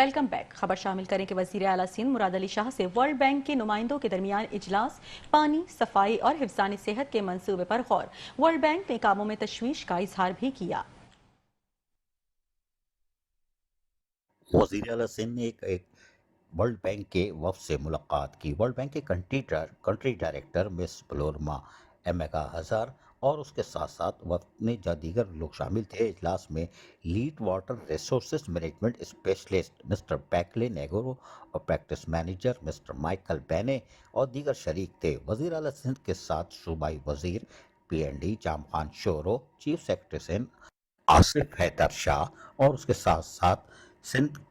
Welcome back. خبر شامل کریں کہ وزیر اعلیٰ سندھ مراد علی شاہ سے ورلڈ بینک کے نمائندوں کے درمیان اجلاس، پانی، صفائی اور حفظان صحت کے منصوبے پر غور۔ ورلڈ بینک نے کاموں میں تشویش کا اظہار بھی کیا۔ وزیر اعلیٰ سندھ نے ایک ورلڈ بینک کے وفد سے ملاقات کی۔ ورلڈ بینک کے کنٹری ڈائریکٹر مس بلورما ایمیگا ہزار اور اس کے ساتھ ساتھ وفد میں دیگر لوگ شامل تھے۔ اجلاس میں lead water resources management specialist mister پیکلے نیگورو اور پریکٹس مینیجر مسٹر مائیکل بینے اور دیگر شریک تھے۔ وزیر اعلیٰ سندھ کے ساتھ صوبائی وزیر PND Jam Khan Shoro, chief secretary Sindh Asif Haider Shah اور اس کے ساتھ ساتھ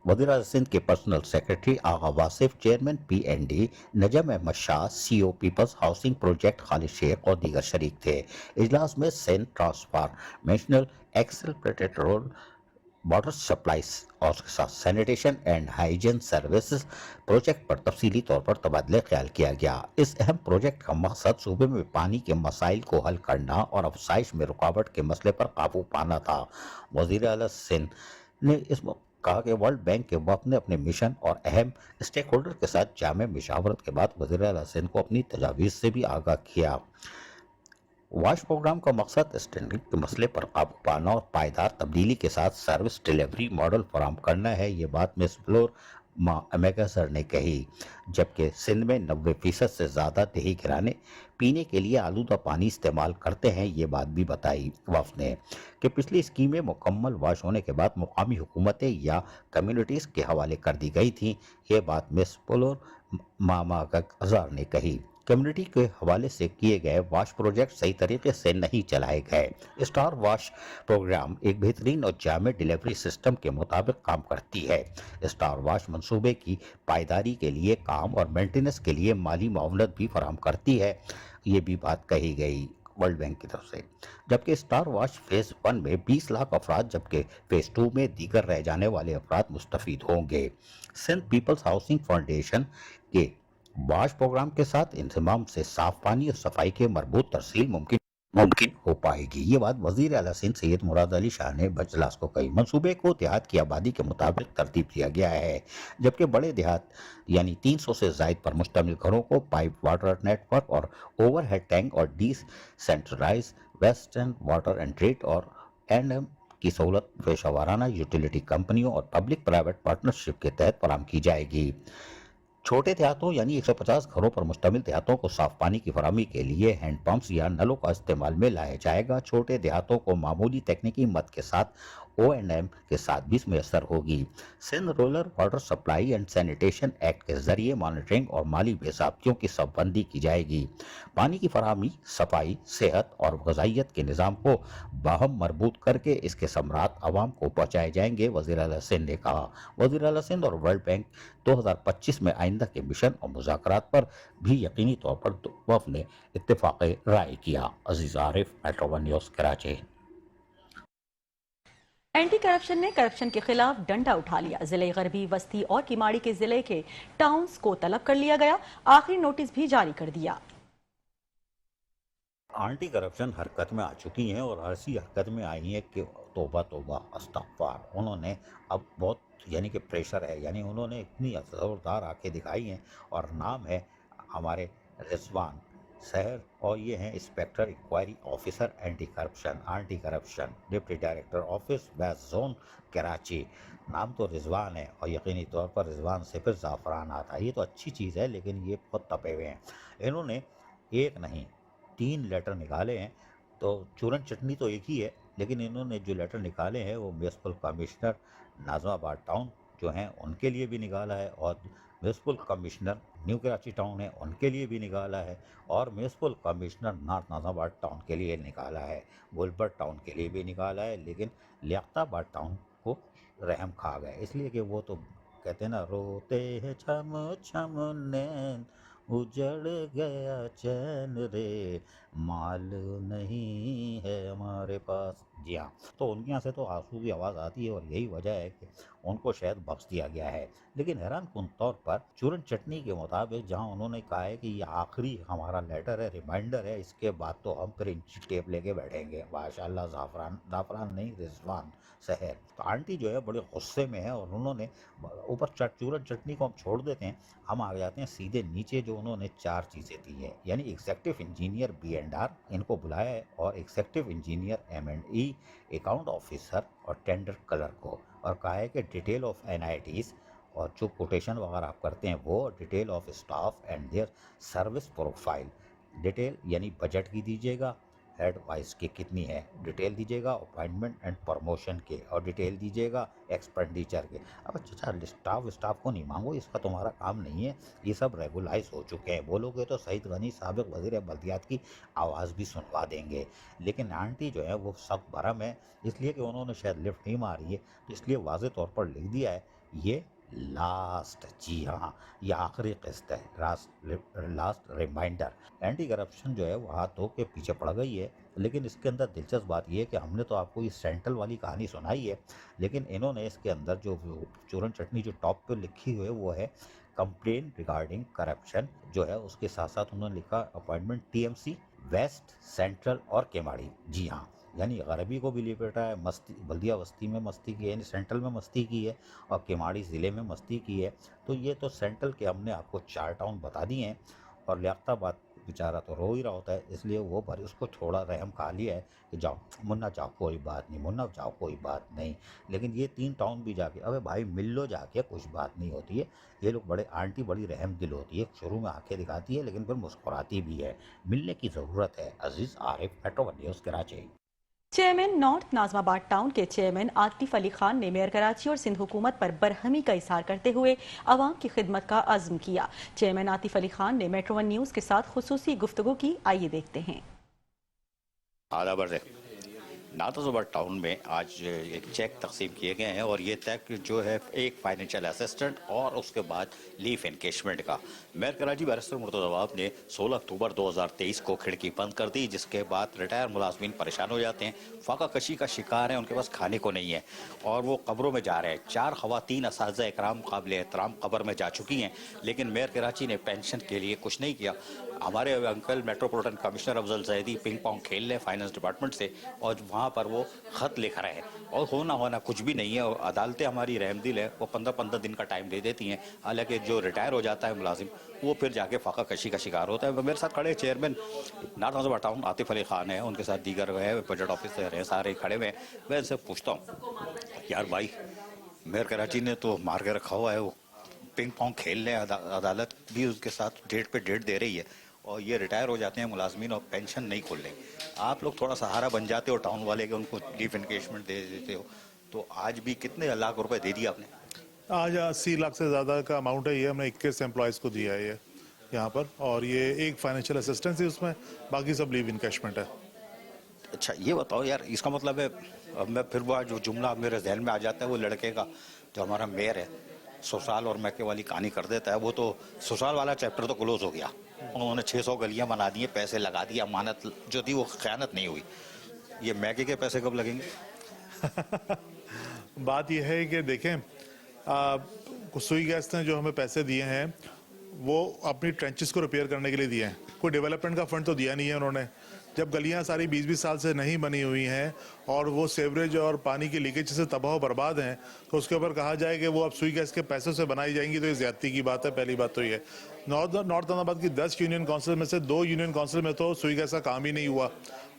وزیر اعظم سندھ کے personal secretary Agha Wasif, chairman PND Najam Ahmed Shah, CO people's housing project Khalid Sheikh اور دیگر شریک تھے۔ اجلاس میں Sindh transformational accelerator water supplies اور اس کے ساتھ sanitation and hygiene services project پر تفصیلی طور پر تبادلہ خیال کیا گیا۔ اس اہم پروجیکٹ کا مقصد صوبے میں پانی کے مسائل کو حل کرنا اور افزائش میں رکاوٹ کے مسئلے پر قابو پانا تھا۔ وزیر اعلیٰ سندھ نے اس کہا کہ ورلڈ بینک کے وفد نے اپنے مشن اور اہم اسٹیک ہولڈر کے ساتھ جامع مشاورت کے بعد وزیر اعلیٰ سندھ کو اپنی تجاویز سے بھی آگاہ کیا۔ واش پروگرام کا مقصد اسٹینڈنگ کے مسئلے پر قابو پانا اور پائیدار تبدیلی کے ساتھ سروس ڈیلیوری ماڈل فراہم کرنا ہے۔ یہ بات مس بلورما ایمیگا سر نے کہی، جبکہ سندھ میں 90% سے زیادہ دیہی گھرانے پینے کے لیے آلودہ پانی استعمال کرتے ہیں۔ یہ بات بھی بتائی وفد نے کہ پچھلی اسکیمیں مکمل واش ہونے کے بعد مقامی حکومتیں یا کمیونٹیز کے حوالے کر دی گئی تھیں۔ یہ بات مس بلورما ہزار نے کہی۔ کمیونٹی کے حوالے سے کیے گئے واش پروجیکٹ صحیح طریقے سے نہیں چلائے گئے۔ اسٹار واش پروگرام ایک بہترین اور جامع ڈیلیوری سسٹم کے مطابق کام کرتی ہے۔ اسٹار واش منصوبے کی پائیداری کے لیے کام اور مینٹیننس کے لیے مالی معاونت بھی فراہم کرتی ہے۔ یہ بھی بات کہی گئی ورلڈ بینک کی طرف سے۔ جبکہ اسٹار واش فیز 1 میں 20 لاکھ افراد، جبکہ فیز 2 میں دیگر رہ جانے والے افراد مستفید ہوں گے۔ سندھ پیپلز ہاؤسنگ فاؤنڈیشن کے واش پروگرام کے ساتھ انضمام سے صاف پانی اور صفائی کے مربوط ترسیل ممکن ہو پائے گی۔ یہ بات وزیر اعلیٰ سندھ سید مراد علی شاہ نے اجلاس کو کہی۔ منصوبے کو دیہات کی آبادی کے مطابق ترتیب دیا گیا ہے، جبکہ بڑے دیہات یعنی 300 سے زائد پر مشتمل گھروں کو پائپ واٹر نیٹ ورک اور اوور ہیڈ ٹینک اور decentralize western water and treat اور M کی سہولت پیشہ ورانہ یوٹیلیٹی کمپنیوں اور پبلک پرائیویٹ پارٹنرشپ کے تحت فراہم کی جائے گی۔ چھوٹے دیہاتوں یعنی 150 گھروں پر مشتمل دیہاتوں کو صاف پانی کی فراہمی کے لیے ہینڈ پمپس یا نلوں کا استعمال میں لایا جائے گا۔ چھوٹے دیہاتوں کو معمولی تکنیکی مدد کے ساتھ O&M کے ساتھ بھی میسر ہوگی۔ Sindh rural water supply and sanitation act کے ذریعے مانیٹرنگ اور مالی باضابطوں کی صف بندی کی جائے گی۔ پانی کی فراہمی، صفائی، صحت اور غذائیت کے نظام کو باہم مربوط کر کے اس کے ثمرات عوام کو پہنچائے جائیں گے، وزیر اعلیٰ سندھ نے کہا۔ وزیر اعلیٰ سندھ اور ورلڈ بینک 2025 میں آئندہ کے مشن اور مذاکرات پر بھی یقینی طور پر وفد نے اتفاق رائے کیا۔ Aziz Arif, metro one news, Karachi. Anti corruption نے کرپشن کے خلاف ڈنڈا اٹھا لیا۔ ضلع غربی، وسطی اور کیماڑی کے ضلع کے ٹاؤنز کو طلب کر لیا گیا، آخری نوٹس بھی جاری کر دیا۔ اینٹی کرپشن حرکت میں آ چکی ہیں اور ایسی حرکت میں آئی ہیں کہ توبہ توبہ استغفار۔ انہوں نے اب بہت یعنی کہ پریشر ہے، یعنی انہوں نے اتنی زوردار آنکھیں دکھائی ہیں، اور نام ہے ہمارے رضوان سحر، اور یہ ہیں inspector enquiry officer anti corruption deputy director office west zone Karachi. نام تو رضوان ہے اور یقینی طور پر رضوان سے پھر زعفران آتا ہے۔ یہ تو اچھی چیز ہے، لیکن یہ بہت تپے ہوئے ہیں۔ انہوں نے ایک نہیں 3 لیٹر نکالے ہیں، تو چورن چٹنی تو ایک ہی ہے، لیکن انہوں نے جو لیٹر نکالے ہیں وہ میونسپل کمشنر ناظم آباد ٹاؤن جو ہیں ان کے لیے بھی نکالا ہے، اور municipal commissioner new Karachi town ہے ان کے لیے بھی نکالا ہے، اور میونسپل کمشنر نارتھ ناظم آباد ٹاؤن کے لیے نکالا ہے، گلبرگ ٹاؤن کے لیے بھی نکالا ہے، لیکن لیاقت آباد ٹاؤن کو رحم کھا گئے، اس لیے کہ وہ تو کہتے ہیں نا، روتے ہیں چھم چھم نین اجڑ گیا چین رے، مال نہیں ہے ہمارے پاس जी हाँ, तो उनके यहाँ से तो आंसू की आवाज़ आती है और यही वजह है कि उनको शायद बख्श दिया गया है। लेकिन हैरानकुन तौर पर चूरन चटनी के मुताबिक जहाँ उन्होंने कहा है कि ये आखिरी हमारा लेटर है, रिमाइंडर है, इसके बाद तो हम फिर इंची टेप लेके बैठेंगे। माशाल्लाह, ज़ाफ़रान नहीं, रिज़वान शहर। तो आंटी जो है बड़े गुस्से में है और उन्होंने ऊपर चूरन चटनी को हम छोड़ देते हैं, हम आ जाते हैं सीधे नीचे जो उन्होंने 4 चीज़ें दी हैं, यानी एग्ज़ेक्टिव इंजीनियर B&R इनको बुलाया है और executive engineer M&E, account officer और टेंडर क्लर्क को, और कहा है कि डिटेल ऑफ NITs और जो कोटेशन वगैरह आप करते हैं वो, detail of staff and their service profile, detail यानी बजट की दीजिएगा, हेड वाइज की कितनी है डिटेल दीजिएगा, अपॉइंटमेंट एंड प्रमोशन के और डिटेल दीजिएगा, एक्सपेंडिचर के। अब चाचा स्टाफ को नहीं मांगो, इसका तुम्हारा काम नहीं है, ये सब रेगुलाइज हो चुके हैं। बोलोगे तो सईद गनी साबिक वज़ीर बल्दियात की आवाज़ भी सुनवा देंगे। लेकिन आंटी जो है वो सख्त भरम है, इसलिए कि उन्होंने शायद लिफ्ट नहीं मारी है, तो इसलिए वाज़े तौर पर लिख दिया है ये लास्ट। जी हाँ, ये आखिरी किस्त है, लास्ट रिमाइंडर। एंटी करप्शन जो है वो हाथ धो के पीछे पड़ गई है। लेकिन इसके अंदर दिलचस्प बात यह है कि हमने तो आपको ये सेंट्रल वाली कहानी सुनाई है, लेकिन इन्होंने इसके अंदर जो चूरन चटनी जो टॉप पे लिखी हुई है वो है कंप्लेन रिगार्डिंग करप्शन जो है, उसके साथ साथ उन्होंने लिखा अपॉइंटमेंट TMC वेस्ट, सेंट्रल और केमाड़ी। जी हाँ, यानी गरबी को भी लिपेटा है, मस्ती बल्दिया बस्ती में मस्ती की है, यानी सेंट्रल में मस्ती की है और केमाड़ी ज़िले में मस्ती की है। तो ये तो सेंट्रल के हमने आपको 4 टाउन बता दिए हैं, और लियाकताबाद बेचारा तो रो ही रहा होता है, इसलिए वो भर उसको थोड़ा रहम खा लिया है कि जाओ मुन्ना जाओ कोई बात नहीं, मुन्ना जाओ कोई बात नहीं। लेकिन ये 3 टाउन भी जाके, अबे भाई मिल लो जाके, कुछ बात नहीं होती है। ये लोग बड़े, आंटी बड़ी रहम दिल होती है, शुरू में आंखें दिखाती है लेकिन फिर मुस्कुराती भी है। मिलने की ज़रूरत है। Aziz Arif, metro one news, Karachi. Chairman north Nazimabad town के चेयरमैन आतिफ अली खान ने मेयर कराची और सिंध हुकूमत पर बरहमी का इजहार करते हुए आवाम की खिदमत का अज़्म किया। चेयरमैन आतिफ अली खान ने मेट्रो वन न्यूज़ के साथ खुसूसी गुफ्तगू की, आइए देखते हैं। नाथाबाद टाउन में आज एक चेक तकसीम किए गए हैं और ये चेक जो है एक फाइनेंशियल असिस्टेंट और उसके बाद लीव एनकेशमेंट का। मेयर कराची बैरिस्टर मुर्तज़ा अब्बास ने 16 अक्टूबर 2023 को खिड़की बंद कर दी, जिसके बाद रिटायर मुलाजमीन परेशान हो जाते हैं, फाका कशी का शिकार हैं, उनके पास खाने को नहीं है और वो कब्रों में जा रहे हैं। 4 ख़वातीन असातिज़ा इकराम काबिल एहतराम कब्र में जा चुकी हैं, लेकिन मेयर कराची ने पेंशन के लिए कुछ नहीं किया। हमारे uncle metropolitan commissioner Afzal Zaidi ping pong खेल रहे फाइनेंस डिपार्टमेंट से और वहाँ पर वो ख़त लिख रहे हैं और होना कुछ भी नहीं है। और अदालतें हमारी रहमदिल है, वो 15-15 दिन का टाइम दे देती हैं। हालांकि जो रिटायर हो जाता है मुलाजिम वो फिर जाके फाका कशी का शिकार होता है। मेरे साथ खड़े chairman north Nazimabad town Atif Ali Khan है, उनके साथ दीगर है बजट ऑफिसर हैं, सारे खड़े हुए हैं। मैं इनसे पूछता हूँ, यार भाई मेयर कराची ने तो मार के रखा हुआ है, वो पिंग पोंग खेल रहे हैं, अदालत भी उसके साथ डेट पे डेट दे रही है और ये रिटायर हो जाते हैं मुलाजमीन और पेंशन नहीं खोल रहे। आप लोग थोड़ा सहारा बन जाते हो टाउन वाले के, उनको लीव एनकेशमेंट दे देते हो, तो आज भी कितने लाख रुपए दे दिए आपने? आज 80 लाख से ज़्यादा का अमाउंट है, ये हमने 21 एम्प्लॉयज़ को दिया है ये यहाँ पर, और ये एक फाइनेंशियल असिस्टेंस है उसमें, बाकी सब लीव इनकैशमेंट है। अच्छा ये बताओ यार, इसका मतलब है, अब मैं फिर वो जो जुमला मेरे जहन में आ जाता है वो लड़के का जो हमारा मेयर है ससुराल और मैके वाली कहानी कर देता है, वो तो ससुराल वाला चैप्टर तो क्लोज हो गया। उन्होंने 600 गलियां बना दी, पैसे लगा दिए, अमानत जो थी वो खयानत नहीं हुई। ये मैके के पैसे कब लगेंगे? बात यह है कि देखें, सुई गैस ने जो हमें पैसे दिए हैं वो अपनी ट्रेंचेस को रिपेयर करने के लिए दिए हैं, कोई डेवलपमेंट का फंड तो दिया नहीं है उन्होंने। जब गलियां सारी 20-20 साल से नहीं बनी हुई हैं और वो सेवरेज और पानी की लीकेज से तबाह बर्बाद हैं, तो उसके ऊपर कहा जाए कि वो अब सुई गैस के पैसों से बनाई जाएंगी, तो ये ज्यादती की बात है। पहली बात तो ये, नॉर्थ नाज़माबाद की 10 यूनियन काउंसिल में से 2 यूनियन काउंसिल में तो सुई गैस का काम ही नहीं हुआ,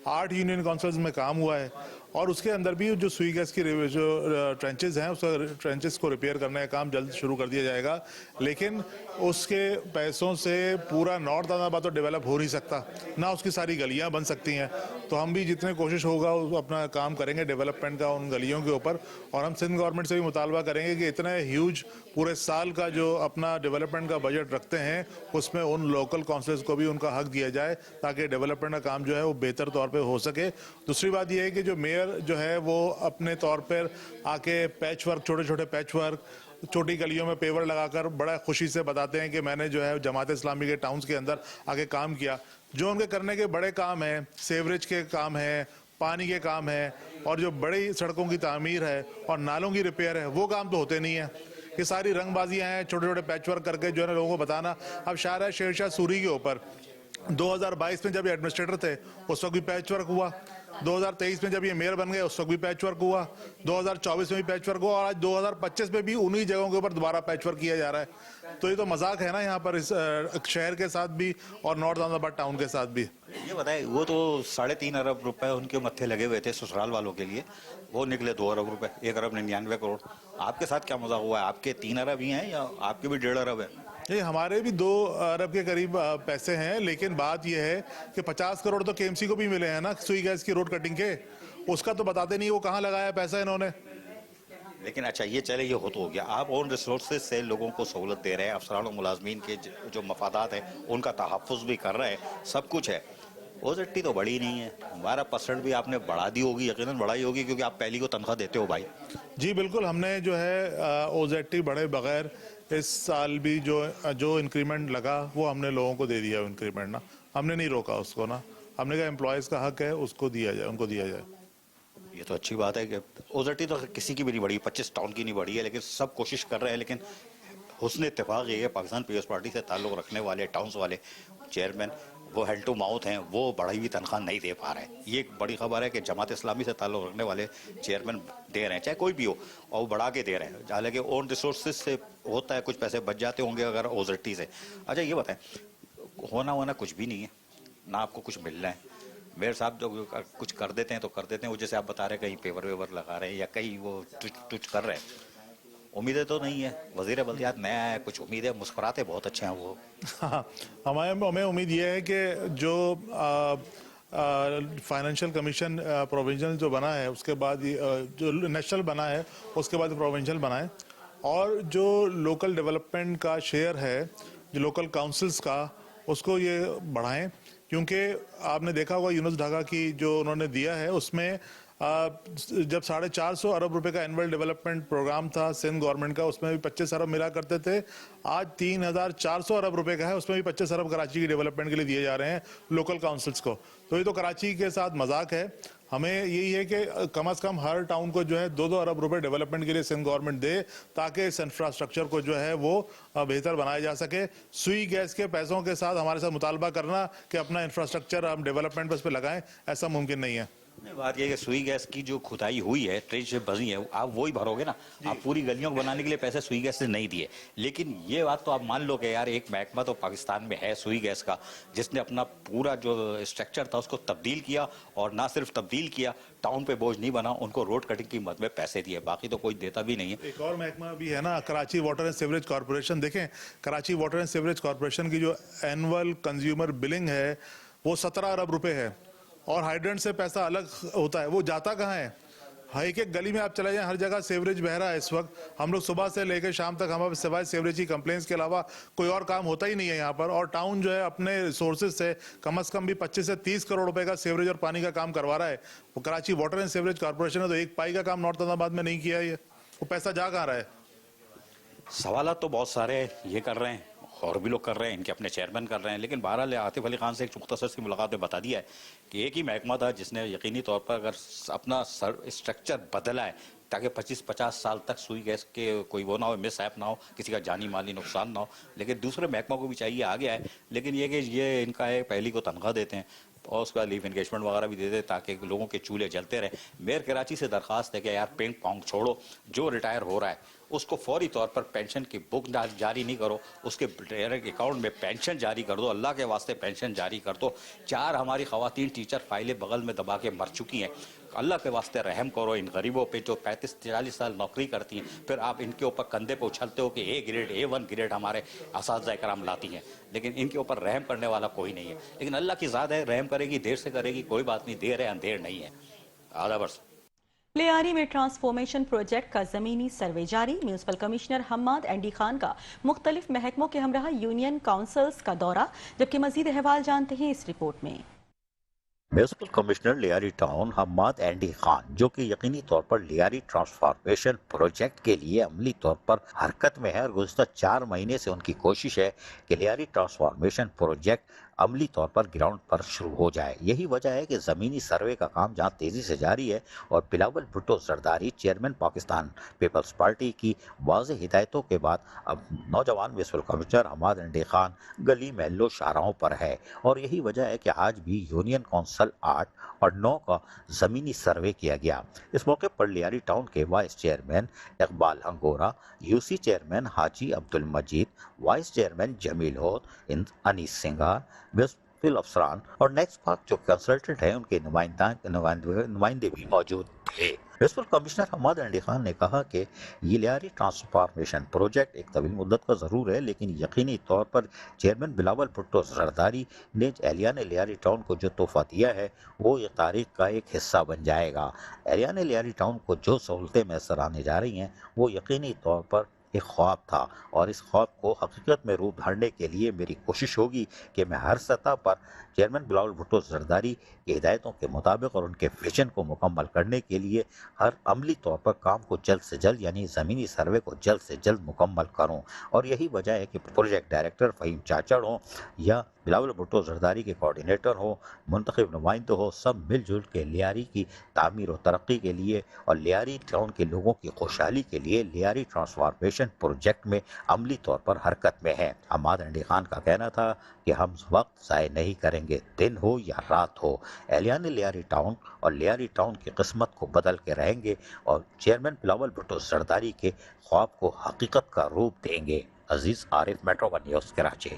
8 यूनियन काउंसिल्स में काम हुआ है और उसके अंदर भी जो सुई गैस की जो ट्रेंचेस हैं, उस ट्रेंचेस को रिपेयर करने का काम जल्द शुरू कर दिया जाएगा। लेकिन उसके पैसों से पूरा नॉर्थ नाज़माबाद तो डेवलप हो नहीं सकता, ना उसकी सारी गलियां बन सकती हैं। तो हम भी जितने कोशिश होगा अपना काम करेंगे डेवलपमेंट का उन गलियों के ऊपर, और हम सिंध गवर्नमेंट से भी मुतालबा करेंगे कि इतने ह्यूज पूरे साल का जो अपना डेवलपमेंट का बजट रखते हैं उसमें उन लोकल काउंसिलर्स को भी उनका हक दिया जाए, ताकि डेवलपमेंट का काम जो है वो बेहतर तौर पे हो सके। दूसरी बात यह है कि जो मेयर जो है वो अपने तौर पर आके पैच वर्क, छोटे छोटे पैच वर्क, छोटी गलियों में पेवर लगाकर बड़ा खुशी से बताते हैं कि मैंने जो है जमात इस्लामी के टाउन्स के अंदर आके काम किया। जो उनके करने के बड़े काम हैं, सेवरेज के काम हैं, पानी के काम है, اور جو بڑی سڑکوں کی تعمیر ہے اور نالوں کی ریپیئر ہے وہ کام تو ہوتے نہیں ہیں. یہ ساری رنگ بازیاں ہیں, چھوٹے چھوٹے پیچ ورک کر کے جو ہے نا لوگوں کو بتانا. اب شاہراہ شیر شاہ سوری کے اوپر 2022 میں جب یہ ایڈمنسٹریٹر تھے اس وقت بھی پیچ ورک ہوا, 2023 میں جب یہ میئر بن گئے اس وقت بھی پیچ ورک ہوا, 2024 میں بھی پیچ ورک ہوا, اور آج 2025 میں بھی انہی جگہوں کے اوپر دوبارہ پیچ ورک کیا جا رہا ہے. تو یہ تو مذاق ہے نا یہاں پر اس شہر کے ساتھ بھی اور نارتھ نازم آباد ٹاؤن کے ساتھ بھی. یہ بتائیں, وہ تو 3.5 ارب روپے ان کے متھے لگے ہوئے تھے سسرال والوں کے لیے, وہ نکلے 2 ارب روپے, 1.99 ارب. آپ کے ساتھ کیا مذاق ہوا ہے؟ آپ کے 3 ارب ہی ہیں یا آپ کے بھی 1.5 ارب ہے؟ یہ ہمارے بھی 2 ارب کے قریب پیسے ہیں, لیکن بات یہ ہے کہ 50 کروڑ تو KMC کو بھی ملے ہیں نا سوئی گیس کی روڈ کٹنگ کے, اس کا تو بتاتے نہیں وہ کہاں لگایا پیسہ انہوں نے. لیکن اچھا یہ چلے, یہ ہو گیا. آپ اون ریسورسز سے لوگوں کو سہولت دے رہے ہیں, افسران و ملازمین کے جو مفادات ہیں ان کا تحفظ بھی کر رہے ہیں, سب کچھ ہے. اوزیڈٹی تو بڑی نہیں ہے, 12% بھی آپ نے بڑھا دی ہوگی, یقیناً بڑھائی ہوگی کیونکہ آپ پہلی کو تنخواہ دیتے ہو بھائی. جی بالکل, ہم نے جو ہے اوزیڈٹی بڑھے بغیر اس سال بھی جو انکریمنٹ لگا وہ ہم نے لوگوں کو دے دیا. انکریمنٹ نا ہم نے نہیں روکا اس کو, نا ہم نے کہا امپلائیز کا حق ہے اس کو دیا جائے, ان کو دیا جائے. یہ تو اچھی بات ہے کہ اوزیڈٹی تو کسی کی بھی نہیں بڑھی, 25 ٹاؤن کی نہیں بڑھی ہے, لیکن سب کوشش کر رہے ہیں. لیکن حسن اتفاق یہ ہے پاکستان پیپلز پارٹی سے تعلق رکھنے والے ٹاؤنز والے چیئرمین وہ ہیڈ ٹو ماؤتھ ہیں, وہ بڑھائی ہوئی تنخواہ نہیں دے پا رہے ہیں. یہ ایک بڑی خبر ہے کہ جماعت اسلامی سے تعلق رکھنے والے چیئرمین دے رہے ہیں, چاہے کوئی بھی ہو, اور وہ بڑھا کے دے رہے ہیں. حالانکہ اون ریسورسز سے ہوتا ہے, کچھ پیسے بچ جاتے ہوں گے اگر اوزیڈٹی سے. اچھا یہ بتائیں, ہونا کچھ بھی نہیں ہے, نہ آپ کو کچھ ملنا ہے. میئر صاحب جو کچھ کر دیتے ہیں تو کر دیتے ہیں, وہ جیسے آپ بتا رہے ہیں کہیں پیپر ویور لگا رہے ہیں یا کہیں وہ ٹچ کر رہے ہیں. امیدیں تو نہیں ہے, وزیر بلدیات نیا ہے, کچھ امیدیں مسکراتے بہت اچھے ہیں وہ. ہمیں امید یہ ہے کہ جو فائنینشیل کمیشن پروونشنل جو بنا ہے اس کے بعد جو نیشنل بنا ہے اس کے بعد پروونشنل بنا ہے, اور جو لوکل ڈیولپمنٹ کا شیئر ہے جو لوکل کاؤنسلز کا اس کو یہ بڑھائیں. کیونکہ آپ نے دیکھا ہوگا یونس ڈھاکا کی جو انہوں نے دیا ہے اس میں جب 450 ارب روپے کا اینول ڈیولپمنٹ پروگرام تھا سندھ گورنمنٹ کا, اس میں بھی 25 ارب ملا کرتے تھے. آج 3400 ارب روپے کا ہے, اس میں بھی 25 ارب کراچی کی ڈیولپمنٹ کے لیے دیے جا رہے ہیں لوکل کاؤنسلز کو. تو یہ تو کراچی کے ساتھ مذاق ہے. ہمیں یہی ہے کہ کم از کم ہر ٹاؤن کو جو ہے 2-2 ارب روپے ڈیولپمنٹ کے لیے سندھ گورنمنٹ دے, تاکہ اس انفراسٹرکچر کو جو ہے وہ بہتر بنایا جا سکے. سوئی گیس کے پیسوں کے ساتھ ہمارے ساتھ مطالبہ کرنا کہ اپنا انفراسٹرکچر ہم ڈیولپمنٹ اس پہ لگائیں, ایسا ممکن نہیں ہے. بات یہ ہے کہ سوئی گیس کی جو کھدائی ہوئی ہے, ٹرینچ بنی ہے, آپ وہی بھرو گے نا. آپ پوری گلیوں کو بنانے کے لیے پیسے سوئی گیس سے نہیں دیے. لیکن یہ بات تو آپ مان لو کہ یار ایک محکمہ تو پاکستان میں ہے سوئی گیس کا, جس نے اپنا پورا جو اسٹرکچر تھا اس کو تبدیل کیا, اور نہ صرف تبدیل کیا, ٹاؤن پہ بوجھ نہیں بنا, ان کو روڈ کٹنگ کی مد میں پیسے دیے, باقی تو کوئی دیتا بھی نہیں ہے. ایک اور محکمہ بھی ہے نا, Karachi water and sewerage corporation. دیکھیں Karachi water and sewerage corporation کی جو اینول کنزیومر بلنگ ہے وہ 17 ارب روپے ہے, اور ہائیڈرنٹ سے پیسہ الگ ہوتا ہے. وہ جاتا کہاں ہے؟ ایک ایک گلی میں آپ چلے جائیں, ہر جگہ سیوریج بہ رہا ہے اس وقت. ہم لوگ صبح سے لے کے شام تک ہمارے سوائے سیوریج کی کمپلینس کے علاوہ کوئی اور کام ہوتا ہی نہیں ہے یہاں پر. اور ٹاؤن جو ہے اپنے ریسورسز سے کم از کم بھی 25 سے 30 کروڑ روپے کا سیوریج اور پانی کا کام کروا رہا ہے. وہ Karachi water and sewerage corporation ہے, تو ایک پائی کا کام نارتھ نازم آباد میں نہیں کیا ہے. وہ پیسہ جا کہاں رہا ہے؟ سوالات تو بہت سارے یہ کر رہے ہیں, اور بھی لوگ کر رہے ہیں, ان کے اپنے چیئرمین کر رہے ہیں. لیکن بہرحال آطف علی خان سے ایک مختصر سی ملاقات میں بتا دیا ہے کہ ایک ہی محکمہ تھا جس نے یقینی طور پر اگر اپنا اسٹرکچر بدلا ہے تاکہ 25-50 سال تک سوئی گیس کے کوئی وہ نہ ہو, مس ایپ نہ ہو, کسی کا جانی مالی نقصان نہ ہو. لیکن دوسرے محکمہ کو بھی چاہیے, آ گیا ہے. لیکن یہ کہ یہ ان کا ہے پہلی کو تنخواہ دیتے ہیں اور اس کا لیو انگیجمنٹ وغیرہ بھی دیتے تاکہ لوگوں کے چولہے جلتے رہیں. میئر کراچی سے درخواست ہے کہ یار پینگ پونگ چھوڑو, جو ریٹائر ہو رہا ہے اس کو فوری طور پر پینشن کی بک جاری نہیں کرو, اس کے ڈائریکٹ اکاؤنٹ میں پینشن جاری کر دو. اللہ کے واسطے پینشن جاری کر دو. 4 ہماری خواتین ٹیچر فائلیں بغل میں دبا کے مر چکی ہیں. اللہ کے واسطے رحم کرو ان غریبوں پہ جو 35-40 سال نوکری کرتی ہیں, پھر آپ ان کے اوپر کندھے پہ اچھلتے ہو کہ A گریڈ A1 گریڈ ہمارے اساتذہ کرام لاتی ہیں, لیکن ان کے اوپر رحم کرنے والا کوئی نہیں ہے. لیکن اللہ کی ذات ہے, رحم کرے گی, دیر سے کرے گی, کوئی بات نہیں, دیر ہے اندھیر نہیں ہے. آدھا برس لیاری میں ٹرانسفارمیشن پروجیکٹ کا زمینی سروے جاری. میونسپل کمشنر حماد اینڈی خان کا مختلف محکموں کے ہمراہ یونین کاؤنسلز کا دورہ, جبکہ مزید احوال جانتے ہیں اس رپورٹ میں. Municipal commissioner Lyari town Hammad Andi Khan, جو کہ یقینی طور پر لیاری ٹرانسفارمیشن پروجیکٹ کے لیے عملی طور پر حرکت میں ہے, اور گزشتہ 4 مہینے سے ان کی کوشش ہے کہ لیاری ٹرانسفارمیشن پروجیکٹ عملی طور پر گراؤنڈ پر شروع ہو جائے۔ یہی وجہ ہے کہ زمینی سروے کا کام جہاں تیزی سے جاری ہے اور بلاول بھٹو زرداری چیئرمین پاکستان پیپلز پارٹی کی واضح ہدایتوں کے بعد اب نوجوان میونسپل کمشنر حماد انڈے خان گلی محلوں شاہراہوں پر ہے، اور یہی وجہ ہے کہ آج بھی یونین کونسل 8 اور 9 کا زمینی سروے کیا گیا۔ اس موقع پر لیاری ٹاؤن کے vice chairman Iqbal Hingora, U C chairman Haji Abdul المجید، وائس چیئرمین جمیل ہود، انیس سنگھار، میونسپل افسران اور نیکسٹ پارک جو کنسلٹنٹ ہیں ان کے نمائندے بھی موجود تھے۔ میونسپل کمشنر حماد انڈے خان نے کہا کہ یہ لیاری ٹرانسفارمیشن پروجیکٹ ایک طویل مدت کا ضرور ہے، لیکن یقینی طور پر چیئرمین بلاول بھٹو زرداری نے اہلیان لیاری ٹاؤن کو جو تحفہ دیا ہے وہ یہ تاریخ کا ایک حصہ بن جائے گا۔ اہلیان لیاری ٹاؤن کو جو سہولتیں میسر آنے جا رہی ہیں وہ یقینی طور پر ایک خواب تھا، اور اس خواب کو حقیقت میں روپ دھارنے کے لیے میری کوشش ہوگی کہ میں ہر سطح پر چیئرمین بلاول بھٹو زرداری کی ہدایتوں کے مطابق اور ان کے ویژن کو مکمل کرنے کے لیے ہر عملی طور پر کام کو جلد سے جلد یعنی زمینی سروے کو جلد سے جلد مکمل کروں۔ اور یہی وجہ ہے کہ پروجیکٹ ڈائریکٹر فہیم چاچڑ ہوں یا بلاول بھٹو زرداری کے کوارڈینیٹر ہوں، منتخب نمائندے ہوں، سب مل جل کے لیاری کی تعمیر و ترقی کے لیے اور لیاری ٹاؤن کے لوگوں کی خوشحالی کے لیے لیاری ٹرانسفارمیشن پروجیکٹ میں عملی طور پر حرکت میں ہے۔ حماد انڈے خان کا کہنا تھا کہ ہم وقت ضائع نہیں کریں گے، دن ہو یا رات ہو، اہلیان لیاری ٹاؤن اور لیاری ٹاؤن کی قسمت کو بدل کے رہیں گے اور چیئرمین بلاول بھٹو زرداری کے خواب کو حقیقت کا روپ دیں گے۔ Aziz Arif, metro one news, Karachi.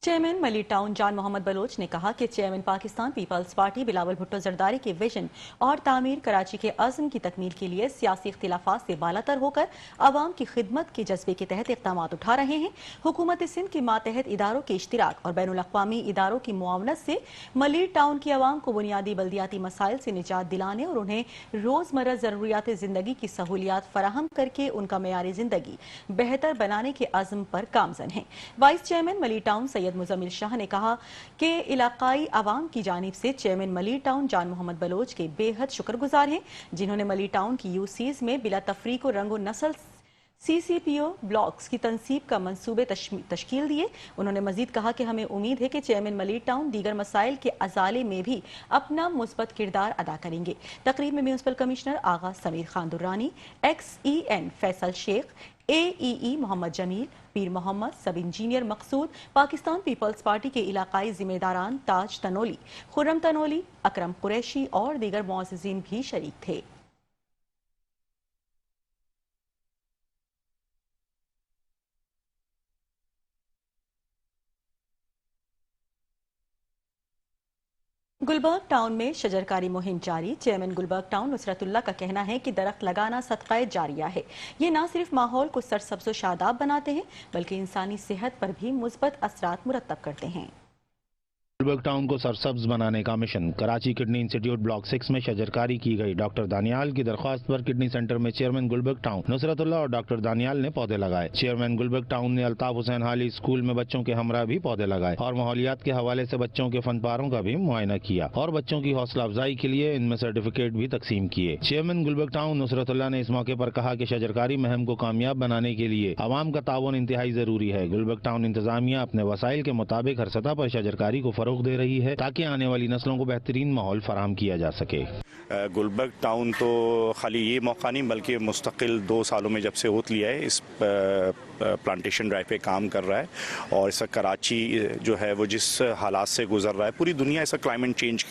Chairman Malir town Jan Muhammad Baloch نے کہا کہ chairman Pakistan Peoples party Bilawal Bhutto Zardari کے ویژن اور تعمیر کراچی کے عزم کی تکمیل کے لیے سیاسی اختلافات سے بالاتر ہو کر عوام کی خدمت کے جذبے کے تحت اقدامات اٹھا رہے ہیں۔ حکومت سندھ کے ماتحت اداروں کے اشتراک اور بین الاقوامی اداروں کی معاونت سے ملی ٹاؤن کی عوام کو بنیادی بلدیاتی مسائل سے نجات دلانے اور انہیں روزمرہ ضروریات زندگی کی سہولیات فراہم کر کے ان کا معیار زندگی بہتر بنانے کے عزم پر گامزن ہیں۔ وائس چیئرمین ملی ٹاؤن سید مزمل شاہ نے کہا کہ علاقائی عوام کی جانب سے چیئرمین ملی ٹاؤن جان محمد بلوچ کے بے حد شکر گزار ہیں، جنہوں نے ملی ٹاؤن کی یو سیز میں بلا تفریق و رنگ و نسل CCPO بلاکس کی تنصیب کا منصوبے تشکیل دیے۔ انہوں نے مزید کہا کہ ہمیں امید ہے کہ چیئرمین ملی ٹاؤن دیگر مسائل کے ازالے میں بھی اپنا مثبت کردار ادا کریں گے۔ تقریب میں میونسپل کمشنر آغا سمیر خان درانی، XEN فیصل شیخ، AEE محمد جمیل، پیر محمد، سب انجینئر مقصود، پاکستان پیپلز پارٹی کے علاقائی ذمہ داران تاج تنولی، خرم تنولی، اکرم قریشی اور دیگر معززین بھی شریک تھے۔ گلبرگ ٹاؤن میں شجرکاری مہم جاری۔ چیئرمین گلبرگ ٹاؤن نصرت اللہ کا کہنا ہے کہ درخت لگانا صدقہ جاریہ ہے۔ یہ نہ صرف ماحول کو سرسبز و شاداب بناتے ہیں بلکہ انسانی صحت پر بھی مثبت اثرات مرتب کرتے ہیں۔ گلبرگ ٹاؤن کو سرسبز بنانے کا مشن، کراچی کڈنی انسٹی ٹیوٹ بلاک 6 میں شجرکاری کی گئی۔ ڈاکٹر دانیال کی درخواست پر کڈنی سینٹر میں چیئرمین گلبرگ ٹاؤن نصرت اللہ اور ڈاکٹر دانیال نے پودے لگائے۔ چیئرمین گلبرگ ٹاؤن نے الطاف حسین حالی اسکول میں بچوں کے ہمراہ بھی پودے لگائے اور ماحولیات کے حوالے سے بچوں کے فن پاروں کا بھی معائنہ کیا اور بچوں کی حوصلہ افزائی کے لیے ان میں سرٹیفکیٹ بھی تقسیم کیے۔ چیئرمین گلبرگ ٹاؤن نصرت اللہ نے اس موقع پر کہا کہ شجرکاری مہم کو کامیاب بنانے کے لیے عوام کا تعاون انتہائی ضروری ہے۔ گلبرگ ٹاؤن انتظامیہ اپنے وسائل کے مطابق ہر سطح پر شجرکاری کو فروغ دے رہی ہے تاکہ آنے والی نسلوں کو بہترین ماحول فراہم کیا جا سکے۔ گلبرگ ٹاؤن تو خالی یہ موقع نہیں بلکہ مستقل 2 سالوں میں جب سے اوت لیا ہے اس پلانٹیشن ڈرائیو پہ کام کر رہا ہے، اور اس وقت کراچی جو ہے وہ جس حالات سے گزر رہا ہے، پوری دنیا اس وقت کلائمیٹ چینج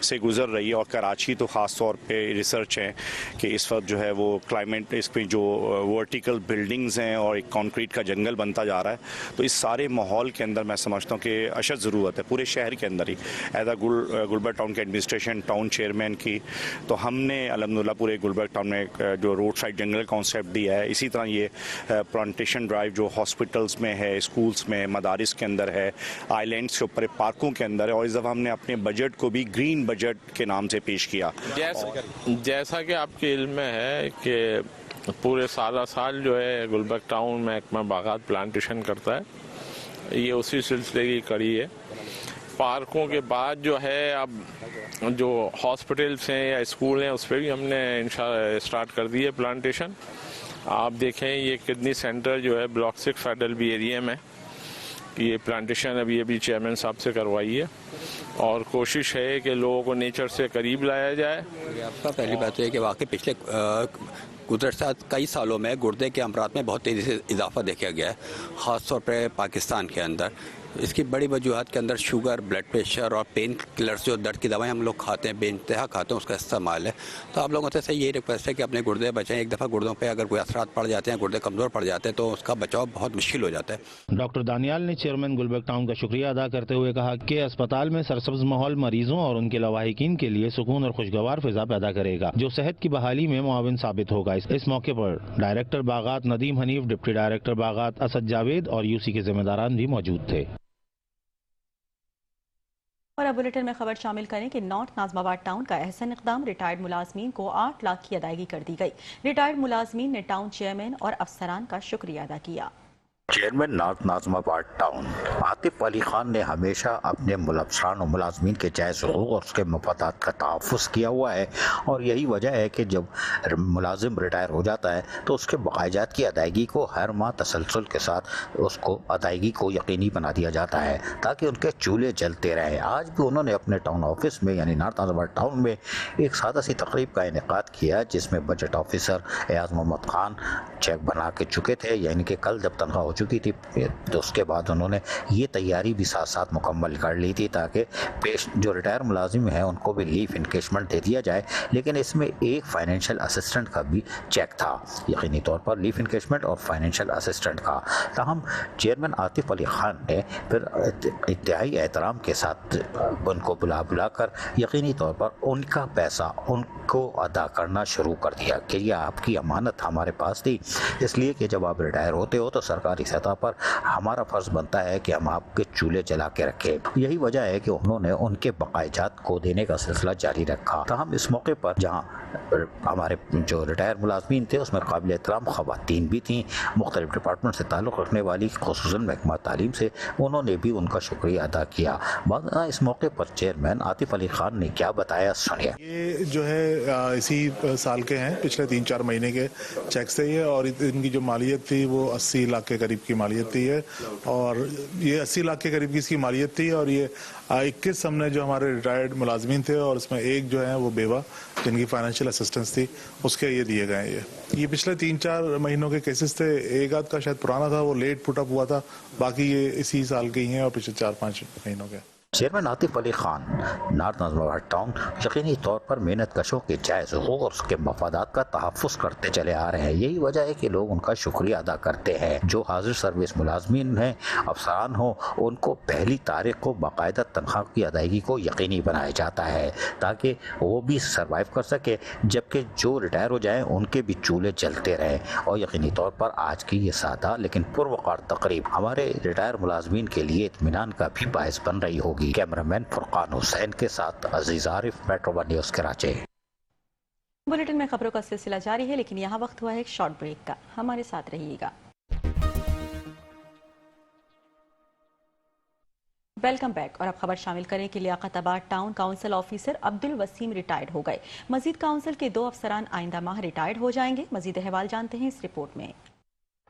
سے گزر رہی ہے، اور کراچی تو خاص طور پہ ریسرچ ہے کہ اس وقت جو ہے وہ کلائمیٹ اس پہ جو ورٹیکل بلڈنگز ہیں اور ایک کانکریٹ کا جنگل بنتا جا رہا ہے، تو اس سارے ماحول کے اندر میں سمجھتا ہوں کہ اشد ضرورت ہے پورے شہر کے اندر ہی ایز اے گلبرگ ٹاؤن کے ایڈمنسٹریشن ٹاؤن چیئرمین کی، تو ہم نے الحمدللہ پورے گلبرگ ٹاؤن میں جو روڈ سائڈ جنگل کانسیپٹ دیا ہے، اسی طرح یہ پلانٹیشن ڈرائیو جو ہاسپٹلز میں ہے، اسکولز میں، مدارس کے اندر ہے، آئی لینڈس کے اوپر، پارکوں کے اندر ہے، اور اس دفعہ ہم نے اپنے بجٹ کو بھی گرین بجٹ کے نام سے پیش کیا۔ جیسا کہ آپ کے علم میں ہے کہ پورے سال جو ہے گلبرگ ٹاؤن محکمہ باغات پلانٹیشن کرتا ہے، یہ اسی سلسلے کی کڑی ہے۔ پارکوں کے بعد جو ہے اب جو ہاسپٹلس ہیں یا اسکول ہیں اس پہ بھی ہم نے انشاءاللہ اسٹارٹ کر دی ہے پلانٹیشن۔ آپ دیکھیں یہ کڈنی سینٹر جو ہے بلاک 6 فیڈرل بی ایریا میں، ये प्लांटेशन अभी चेयरमैन साहब से करवाई है और कोशिश है कि लोगों को नेचर से करीब लाया जाए। आपका पहली बात तो है कि वाकई पिछले गुज़श्ता कई सालों में गुर्दे के अमराज में बहुत तेज़ी से इजाफा देखा गया है, ख़ास तौर पर पाकिस्तान के अंदर। इसकी बड़ी वजूहत के अंदर शुगर, ब्लड प्रेशर और पेन किलर्स जो दर्द की दवाएं हम लोग खाते हैं, बेइंतहा खाते हैं, उसका इस्तेमाल है। तो आप लोगों से यही रिक्वेस्ट है कि अपने गुर्दे बचाएं। एक दफ़ा गुर्दों पे अगर कोई असरात पड़ जाते हैं, गुर्दे कमज़ोर पड़ जाते हैं, तो उसका बचाव बहुत मुश्किल हो जाता है। डॉक्टर दानियाल ने चेयरमैन गुलबर्ग टाउन का शुक्रिया अदा करते हुए कहा कि अस्पताल में सरसब्ज माहौल मरीजों और उनके लवाहिकीन के लिए सुकून और खुशगवार फिजा पैदा करेगा, जो सेहत की बहाली में मुआविन साबित होगा। इस मौके पर डायरेक्टर बागात नदीम हनीफ, डिप्टी डायरेक्टर बागात असद जावेद और यूसी के जिम्मेदारान भी मौजूद थे। और अब बुलेटिन में खबर शामिल करें कि नॉर्थ नाज़माबाद टाउन का एहसन इक़दाम रिटायर्ड मुलाजमीन को 8 लाख की अदायगी कर दी गई। रिटायर्ड मुलाजमीन ने टाउन चेयरमैन और अफसरान का शुक्रिया अदा किया। Chairman north Nazimabad town Atif Ali Khan ने हमेशा अपने मुलाजमान और मुलाजमीन के जायज़ हुकूक़ और उसके मफादात का तहफ़्फ़ुज़ किया हुआ है, और यही वजह है कि जब मुलाजिम रिटायर हो जाता है तो उसके बकायाजात की अदायगी को हर माह तसलसल के साथ उसको अदायगी को यकीनी बना दिया जाता है ताकि उनके चूल्हे जलते रहें। आज भी उन्होंने अपने टाउन ऑफिस में यानी नॉर्थ नाज़माबाद टाउन में एक सादा सी तकरीब का इनेकाद किया, जिसमें budget officer Ayaz Mohammad Khan cheque बना के चुके थे, यानी कि कल जब तनख्वाह हो चुकी थी तो उसके बाद उन्होंने ये तैयारी भी साथ साथ मुकम्मल कर ली थी ताकि पेश जो रिटायर मुलाजिम हैं उनको भी लीव इनकेशमेंट दे दिया जाए। लेकिन इसमें एक फाइनेंशियल असिस्टेंट का भी चेक था, यकीनी तौर पर लीव इनकेशमेंट और फाइनेंशियल असिस्टेंट का। ताहम चेयरमैन आतिफ अली खान ने फिर इंतहाई एहतराम के साथ उनको बुला कर यकीनी तौर पर उनका पैसा उनको अदा करना शुरू कर दिया कि यह आपकी अमानत हमारे पास थी, इसलिए कि जब आप रिटायर होते हो तो सरकारी सतह पर हमारा फर्ज बनता है कि हम आपके चूल्हे जला के रखें। यही वजह है कि उन्होंने उनके बकायाजात को देने का सिलसिला जारी रखा। तो हम इस मौके पर जहाँ हमारे जो रिटायर मुलाजमीन थे उसमें काबिल एहतराम खवातीन भी थीं, मुख्तलिफ डिपार्टमेंट से ताल्लुक़ रखने वाली खुसूसन महकमा तालीम से, उन्होंने भी उनका शुक्रिया अदा किया। इस मौके पर चेयरमैन आतिफ अली खान ने क्या बताया सुनिए। ये जो है इसी साल के हैं, पिछले 3-4 महीने के चेक से ये, और इनकी जो मालियत थी वो 80 लाख के करीब की मालियत थी है, और ये 80 लाख के करीब की इसकी मालियत थी, और ये 21 हमने जो हमारे रिटायर्ड मुलाजमीन थे और इसमें एक जो है वो बेवा जिनकी फाइनेंशियल असिस्टेंस थी उसके ये दिए गए। ये पिछले 3-4 महीनों के केसेस थे, एक आध का शायद पुराना था वो लेट पुट अप हुआ था, बाकी ये इसी साल के ही हैं और पिछले 4-5 महीनों के। Chairman Atif Ali Khan north Nazimabad town यकीनी तौर पर मेहनत कशों के जायज़ हुकूक़ और उसके मफादात का तहफ़्फ़ुज़ करते चले आ रहे हैं। यही वजह है कि लोग उनका शुक्रिया अदा करते हैं। जो हाजिर सर्विस मुलाजमीन हैं, अफसरान हो, उनको पहली तारीख को बाकायदा तनख्वाह की अदायगी को यकीनी बनाया जाता है ताकि वो भी सर्वाइव कर सके, जबकि जो रिटायर हो जाएँ उनके भी चूल्हे जलते रहें। और यकीनी तौर पर आज की ये सादा लेकिन पुरवकार तकरीब हमारे रिटायर मुलाजमीन के लिए इत्मीनान का भी बायस बन रही होगी। कैमरामैन फुरकान हुसैन के साथ Aziz Arif, metro one news Karachi. Bulletin में खबरों का सिलसिला जारी है, लेकिन यहाँ वक्त हुआ है एक शॉर्ट ब्रेक का। हमारे साथ रहिएगा। Welcome back. और अब खबर शामिल करें कि Liaquatabad town council officer Abdul Waseem retired हो गए। मजीद काउंसिल के 2 अफसरान आइंदा माह रिटायर्ड हो जाएंगे। मजीद अहवाल जानते हैं इस रिपोर्ट में।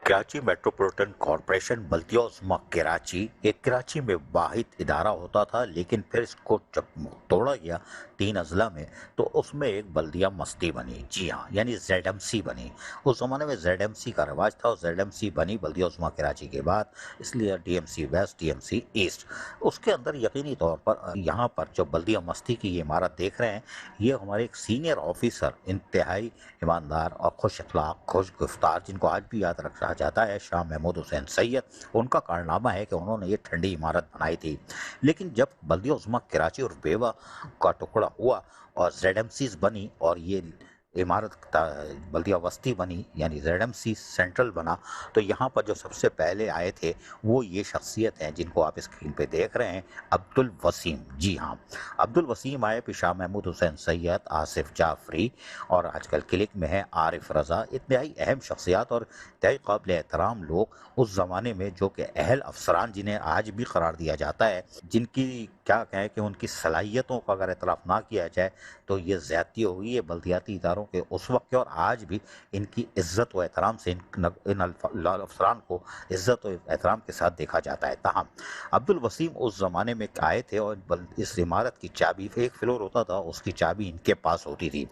कराची मेट्रोपॉलिटन कॉरपोरेशन बल्दिया उस्मा कराची एक कराची में वाहिद इदारा होता था, लेकिन फिर इसको जब तोड़ा गया 3 अजला में तो उसमें एक बल्दिया मस्ती बनी। जी हाँ, यानी ZMC बनी। उस ज़माने में ZMC का रवाज था और ZMC बनी बल्दिया उस्मा कराची के बाद, इसलिए DMC वेस्ट, DMC ईस्ट। उसके अंदर यकीनी तौर पर यहाँ पर जो बल्दिया मस्ती की ये इमारत देख रहे हैं, ये हमारे एक सीनियर ऑफिसर इंतहाई ईमानदार और खुश अखलाक, खुश गुफ्तार, जिनको आज भी याद रखा जाता है, शाह महमूद हुसैन सैयद। उनका कारनामा है कि उन्होंने ये ठंडी इमारत बनाई थी। लेकिन जब बल्दिया उस्मा कराची और बेवा का टुकड़ा हुआ और ZMCs बनी और ये इमारत बल्दिया वस्ती बनी यानी ZMC सेंट्रल बना, तो यहाँ पर जो सबसे पहले आए थे वो ये शख्सियत हैं जिनको आप स्क्रीन पे देख रहे हैं, अब्दुल वसीम। जी हाँ, अब्दुल वसीम आए, शाह महमूद हुसैन सैयद, आसिफ जाफरी और आजकल क्लिक में है आरिफ रज़ा। इंतहाई अहम शख्सियात और इंतहाई काबिल एहतराम लोग उस ज़माने में, जो कि अहल अफसरान जिन्हें आज भी करार दिया जाता है, जिनकी क्या कहें कि उनकी सलाहियतों का अगर एतराफ़ ना किया जाए तो ये ज़्यादती होगी। ये बल्दियाती इदारों کہ اس وقت کے اور آج بھی ان کی عزت و احترام سے ان افسران کو عزت و احترام کے ساتھ دیکھا جاتا ہے. تاہم عبدالوسیم اس زمانے میں آئے تھے اور اس عمارت کی چابی، ایک فلور ہوتا تھا اس کی چابی ان کے پاس ہوتی تھی.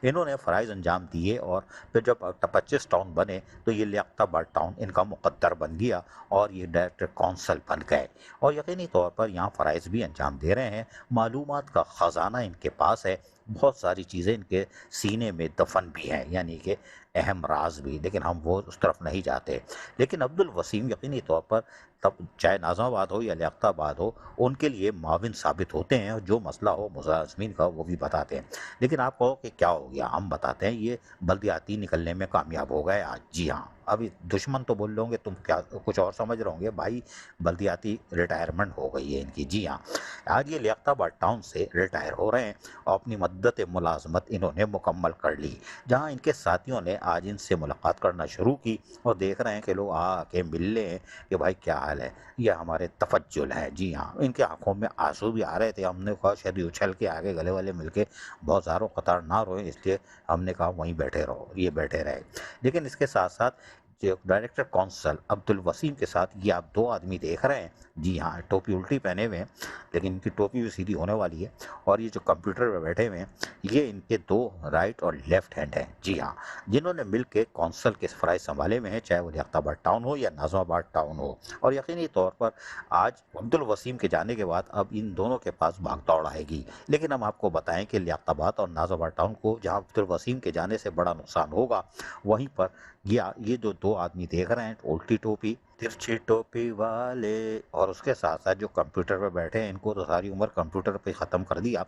انہوں نے فرائض انجام دیے اور پھر جب 25 ٹاؤن بنے تو یہ لیاقت آباد ٹاؤن ان کا مقدر بن گیا اور یہ ڈائریکٹر کونسل بن گئے اور یقینی طور پر یہاں فرائض بھی انجام دے رہے ہیں. معلومات کا خزانہ ان کے پاس ہے، بہت ساری چیزیں ان کے سینے میں دفن بھی ہیں، یعنی کہ اہم راز بھی، لیکن ہم وہ اس طرف نہیں جاتے. لیکن عبدالوسیم یقینی طور پر تب چاہے ناظم آباد ہو یا لیاقت آباد ہو ان کے لیے معاون ثابت ہوتے ہیں اور جو مسئلہ ہو ملازمین کا وہ بھی بتاتے ہیں. لیکن آپ کہو کہ کیا ہو گیا، ہم بتاتے ہیں یہ بلدیاتی نکلنے میں کامیاب ہو گئے آج. جی ہاں، ابھی دشمن تو بول لوں گے تم کیا کچھ اور سمجھ رہے ہوں گے، بھائی بلدیاتی ریٹائرمنٹ ہو گئی ہے ان کی. جی ہاں، آج یہ لیاقت آباد ٹاؤن سے ریٹائر ہو رہے ہیں اور اپنی مدت ملازمت انہوں نے مکمل کر لی. جہاں ان کے ساتھیوں نے آج ان سے ملاقات کرنا شروع کی اور دیکھ رہے ہیں کہ لوگ آ کے مل لے ہیں کہ بھائی کیا حال ہے، یہ ہمارے تفضل ہے. جی ہاں، ان کے آنکھوں میں آنسو بھی آ رہے تھے. ہم نے کہا شاید اچھل کے آگے گلے والے مل کے بہت زاروں قطار نہ روئیں، اس لیے ہم نے کہا وہیں بیٹھے رہو، یہ بیٹھے رہے. لیکن اس کے ساتھ ساتھ جو ڈائریکٹر کونسل عبدالوسیم کے ساتھ یہ آپ دو آدمی دیکھ رہے ہیں، جی ہاں ٹوپی الٹی پہنے ہوئے ہیں لیکن ان کی ٹوپی بھی سیدھی ہونے والی ہے، اور یہ جو کمپیوٹر پہ بیٹھے ہوئے ہیں یہ ان کے دو رائٹ اور لیفٹ ہینڈ ہیں. جی ہاں، جنہوں نے مل کے کونسل کے فرائض سنبھالے میں ہیں، چاہے وہ لیاقت آباد ٹاؤن ہو یا ناظم آباد ٹاؤن ہو. اور یقینی طور پر آج عبدالوسیم کے جانے کے بعد اب ان دونوں کے پاس بھاگ دوڑ آئے گی. لیکن ہم آپ کو بتائیں کہ لیاقت آباد اور ناظم آباد ٹاؤن کو جہاں عبدالوسیم کے جانے سے بڑا نقصان ہوگا، وہیں پر یہ جو دو آدمی دیکھ رہے ہیں الٹی ٹوپی ترچھی ٹوپی والے اور اس کے ساتھ ساتھ جو کمپیوٹر پہ بیٹھے ہیں، ان کو تو ساری عمر کمپیوٹر پہ ختم کر دیا.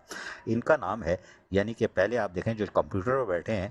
ان کا نام ہے، یعنی کہ پہلے آپ دیکھیں جو کمپیوٹر پہ بیٹھے ہیں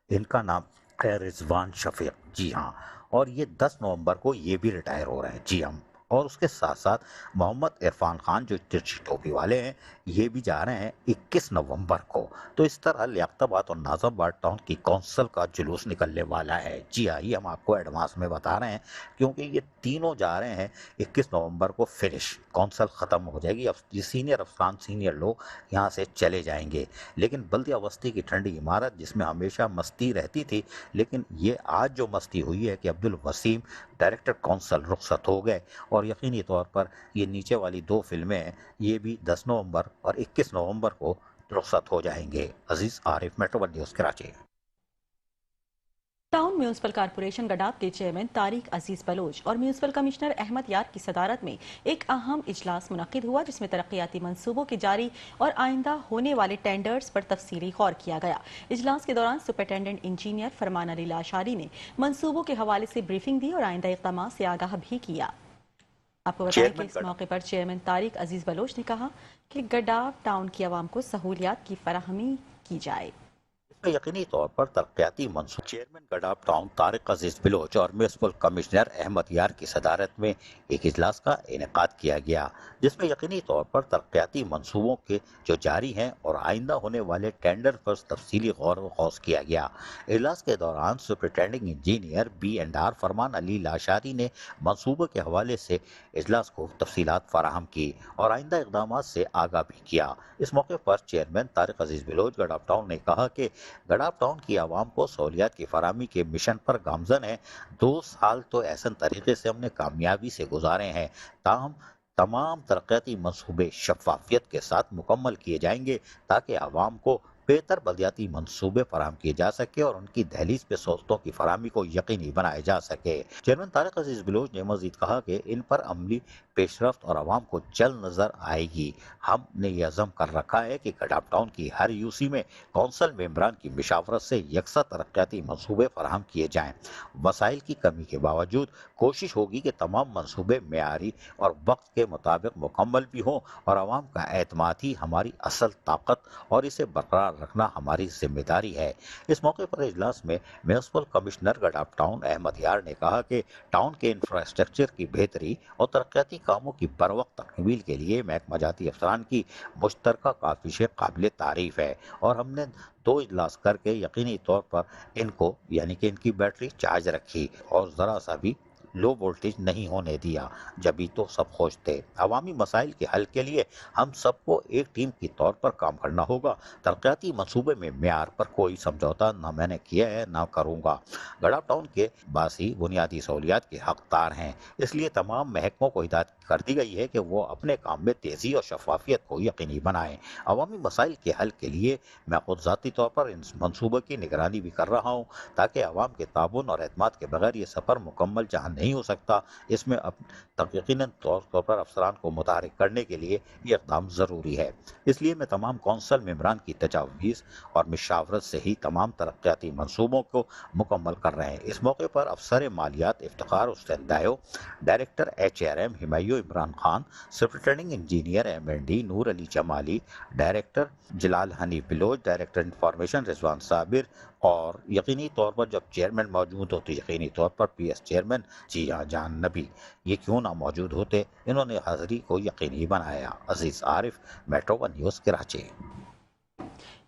ان کا نام ہے رضوان شفیق. جی ہاں، اور یہ 10 نومبر کو یہ بھی ریٹائر ہو رہے ہیں. جی ہم، اور اس کے ساتھ ساتھ محمد عرفان خان جو ترچھی ٹوپی والے ہیں یہ بھی جا رہے ہیں 21 نومبر کو. تو اس طرح لیاقت آباد اور ناظم آباد ٹاؤن کی کونسل کا جلوس نکلنے والا ہے. جی ہاں، یہ ہم آپ کو ایڈوانس میں بتا رہے ہیں کیونکہ یہ تینوں جا رہے ہیں 21 نومبر کو فنش، کونسل ختم ہو جائے گی. اب یہ سینئر افسران سینئر لوگ یہاں سے چلے جائیں گے. لیکن بلدیہ وسطی کی ٹھنڈی عمارت جس میں ہمیشہ مستی رہتی تھی، لیکن یہ آج جو مستی ہوئی ہے کہ عبدالوسیم ڈائریکٹر کونسل رخصت ہو گئے اور یقینی طور پر یہ نیچے والی دو فلمیں ہیں یہ بھی 10 نومبر اور 21 نومبر کو رخصت ہو جائیں گے. Aziz Arif, metro one news Karachi. Town municipal corporation Gadap کے چیئرمین طارق عزیز بلوچ اور میونسپل کمشنر احمد یار کی صدارت میں ایک اہم اجلاس منعقد ہوا جس میں ترقیاتی منصوبوں کی جاری اور آئندہ ہونے والے ٹینڈرز پر تفصیلی غور کیا گیا. اجلاس کے دوران سپرنٹینڈنٹ انجینئر فرمان علی لاشاری نے منصوبوں کے حوالے سے بریفنگ دی اور آئندہ اقدامات سے آگاہ بھی کیا. آپ کو بتائیں کہ اس موقع پر چیئرمین طارق عزیز بلوچ نے کہا کہ گڈاپ ٹاؤن کی عوام کو سہولیات کی فراہمی کی جائے. یقینی طور پر ترقیاتی منصوبے چیئرمین گڈاپ ٹاؤن طارق عزیز بلوچ اور میونسپل کمشنر احمد یار کی صدارت میں ایک اجلاس کا انعقاد کیا گیا جس میں یقینی طور پر ترقیاتی منصوبوں کے جو جاری ہیں اور آئندہ ہونے والے ٹینڈر پر تفصیلی غور و خوض کیا گیا. اجلاس کے دوران سپرنٹینڈنگ انجینئر B&R فرمان علی لاشاری نے منصوبے کے حوالے سے اجلاس کو تفصیلات فراہم کی اور آئندہ اقدامات سے آگاہ بھی کیا. اس موقع پر چیئرمین طارق عزیز بلوچ گڈاپ ٹاؤن نے کہا کہ گڈاپ ٹاؤن کی عوام کو سہولیات کی فراہمی کے مشن پر گامزن ہے. 2 سال تو ایسے طریقے سے ہم نے کامیابی سے گزارے ہیں، تاہم تمام ترقیاتی منصوبے شفافیت کے ساتھ مکمل کیے جائیں گے تاکہ عوام کو بہتر بلدیاتی منصوبے فراہم کیے جا سکے اور ان کی دہلیز پہ سہولتوں کی فراہمی کو یقینی بنایا جا سکے. چیئرمین طارق عزیز بلوچ نے مزید کہا کہ ان پر عملی پیش رفت اور عوام کو جلد نظر آئے گی. ہم نے یہ عزم کر رکھا ہے کہ گڈاپ ٹاؤن کی ہر UC میں کونسل ممبران کی مشاورت سے یکساں ترقیاتی منصوبے فراہم کیے جائیں. وسائل کی کمی کے باوجود کوشش ہوگی کہ تمام منصوبے معیاری اور وقت کے مطابق مکمل بھی ہوں اور عوام کا اعتماد ہی ہماری اصل طاقت اور اسے برقرار رکھنا ہماری ذمہ داری ہے. اس موقع پر اجلاس میں municipal commissioner Gadap town Ahmad یار نے کہا کہ ٹاؤن کے انفراسٹرکچر کی بہتری اور ترقیاتی کاموں کی بروقت تکمیل کے لیے محکمہ جاتی افسران کی مشترکہ کاوشیں قابل تعریف ہے اور ہم نے 2 اجلاس کر کے یقینی طور پر ان کو یعنی کہ ان کی بیٹری چارج رکھی اور ذرا سا بھی लो वोल्टेज नहीं होने दिया, जभी तो सब खुश थे। अवामी मसाइल के हल के लिए हम सबको एक टीम के तौर पर काम करना होगा। तरक्याती मंसूबे में म्यार पर कोई समझौता न मैंने किया है न करूँगा। गड़ा टाउन के बासी बुनियादी सहूलियात के हकदार हैं, इसलिए तमाम महकमों को हिदायत कर दी गई है कि वो अपने काम में तेज़ी और शफाफियत को यकीनी बनाएं। अवामी मसाइल के हल के लिए मैं खुद ज़ाती तौर पर इन मंसूबों की निगरानी भी कर रहा हूँ, ताकि अवाम के ताबुन और एतमाद के बगैर ये सफ़र मुकम्मल जहाँ नहीं हो सकता, इसमें अब यकीनन तौर पर अफसरान को मुतहरिक करने के लिए ये इक़दाम ज़रूरी है। इसलिए मैं तमाम कौंसल मेंबरान की तजावीज़ और मशावरत से ही तमाम तरक्याती मंसूबों को मुकम्मल कर रहे हैं। इस मौके पर अफसर मालियात इफ्तिखार हुसैन दायो, director HRM Humayun Imran Khan, superintending engineer MND नूर अली जमाली, डायरेक्टर जलाल हनी बिलोच, डायरेक्टर इंफॉर्मेशन रिजवान साबिर और यकीनी तौर पर जब चेयरमैन मौजूद होते यकीनी तौर पर PS चेयरमैन जिया जान नबी, ये क्यों ना मौजूद होते, इन्होंने हाज़िरी को यकीनी बनाया। अजीज आरिफ, मेट्रो 1 न्यूज़ कराची।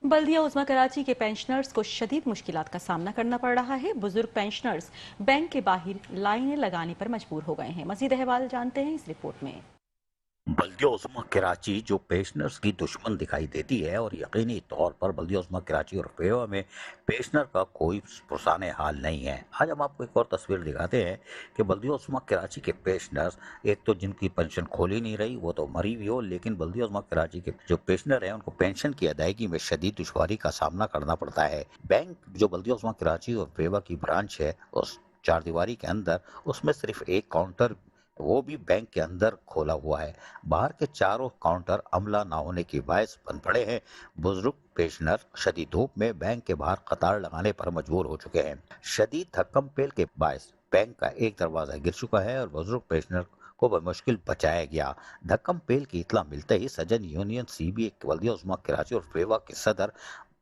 बल्दिया उज़्मा कराची के पेंशनर्स को शदीद मुश्किलात का सामना करना पड़ रहा है। बुजुर्ग पेंशनर्स बैंक के बाहर लाइनें लगाने पर मजबूर हो गए हैं। मज़ीद अहवाल जानते हैं इस रिपोर्ट में। बल्दिया उज़्मा कराची जो पेंशनर्स की दुश्मन दिखाई देती है और यकीनी तौर पर बल्दिया उज़्मा कराची और पेवा में पेंशनर का कोई पुरसाने हाल नहीं है। आज हम आपको एक और तस्वीर दिखाते हैं कि बल्दिया उज़्मा कराची के पेंशनर्स, एक तो जिनकी पेंशन खोली नहीं रही वो तो मरी भी हो, लेकिन बल्दिया उज़्मा कराची के जो पेंशनर हैं उनको पेंशन की अदायगी में शदीद दुश्वारी का सामना करना पड़ता है। बैंक जो बल्दिया उज़्मा कराची और पेवा की ब्रांच है उस चार दीवारी के अंदर, उसमें सिर्फ एक काउंटर, वो भी बैंक के अंदर खोला हुआ है। बाहर के चारों काउंटर अमला ना होने की बायस बंद पड़े हैं। बुजुर्ग पेंशनर शदीद धूप में बैंक के बाहर कतार लगाने पर मजबूर हो चुके हैं। शदीद धक्कम पेल के बायस बैंक का एक दरवाजा गिर चुका है और बुजुर्ग पेंशनर को बमुश्किल बचाया गया। धक्कम पेल की इतला मिलते ही सजन यूनियन CBA बल्दिया उज़्मा कराची और पेवा के सदर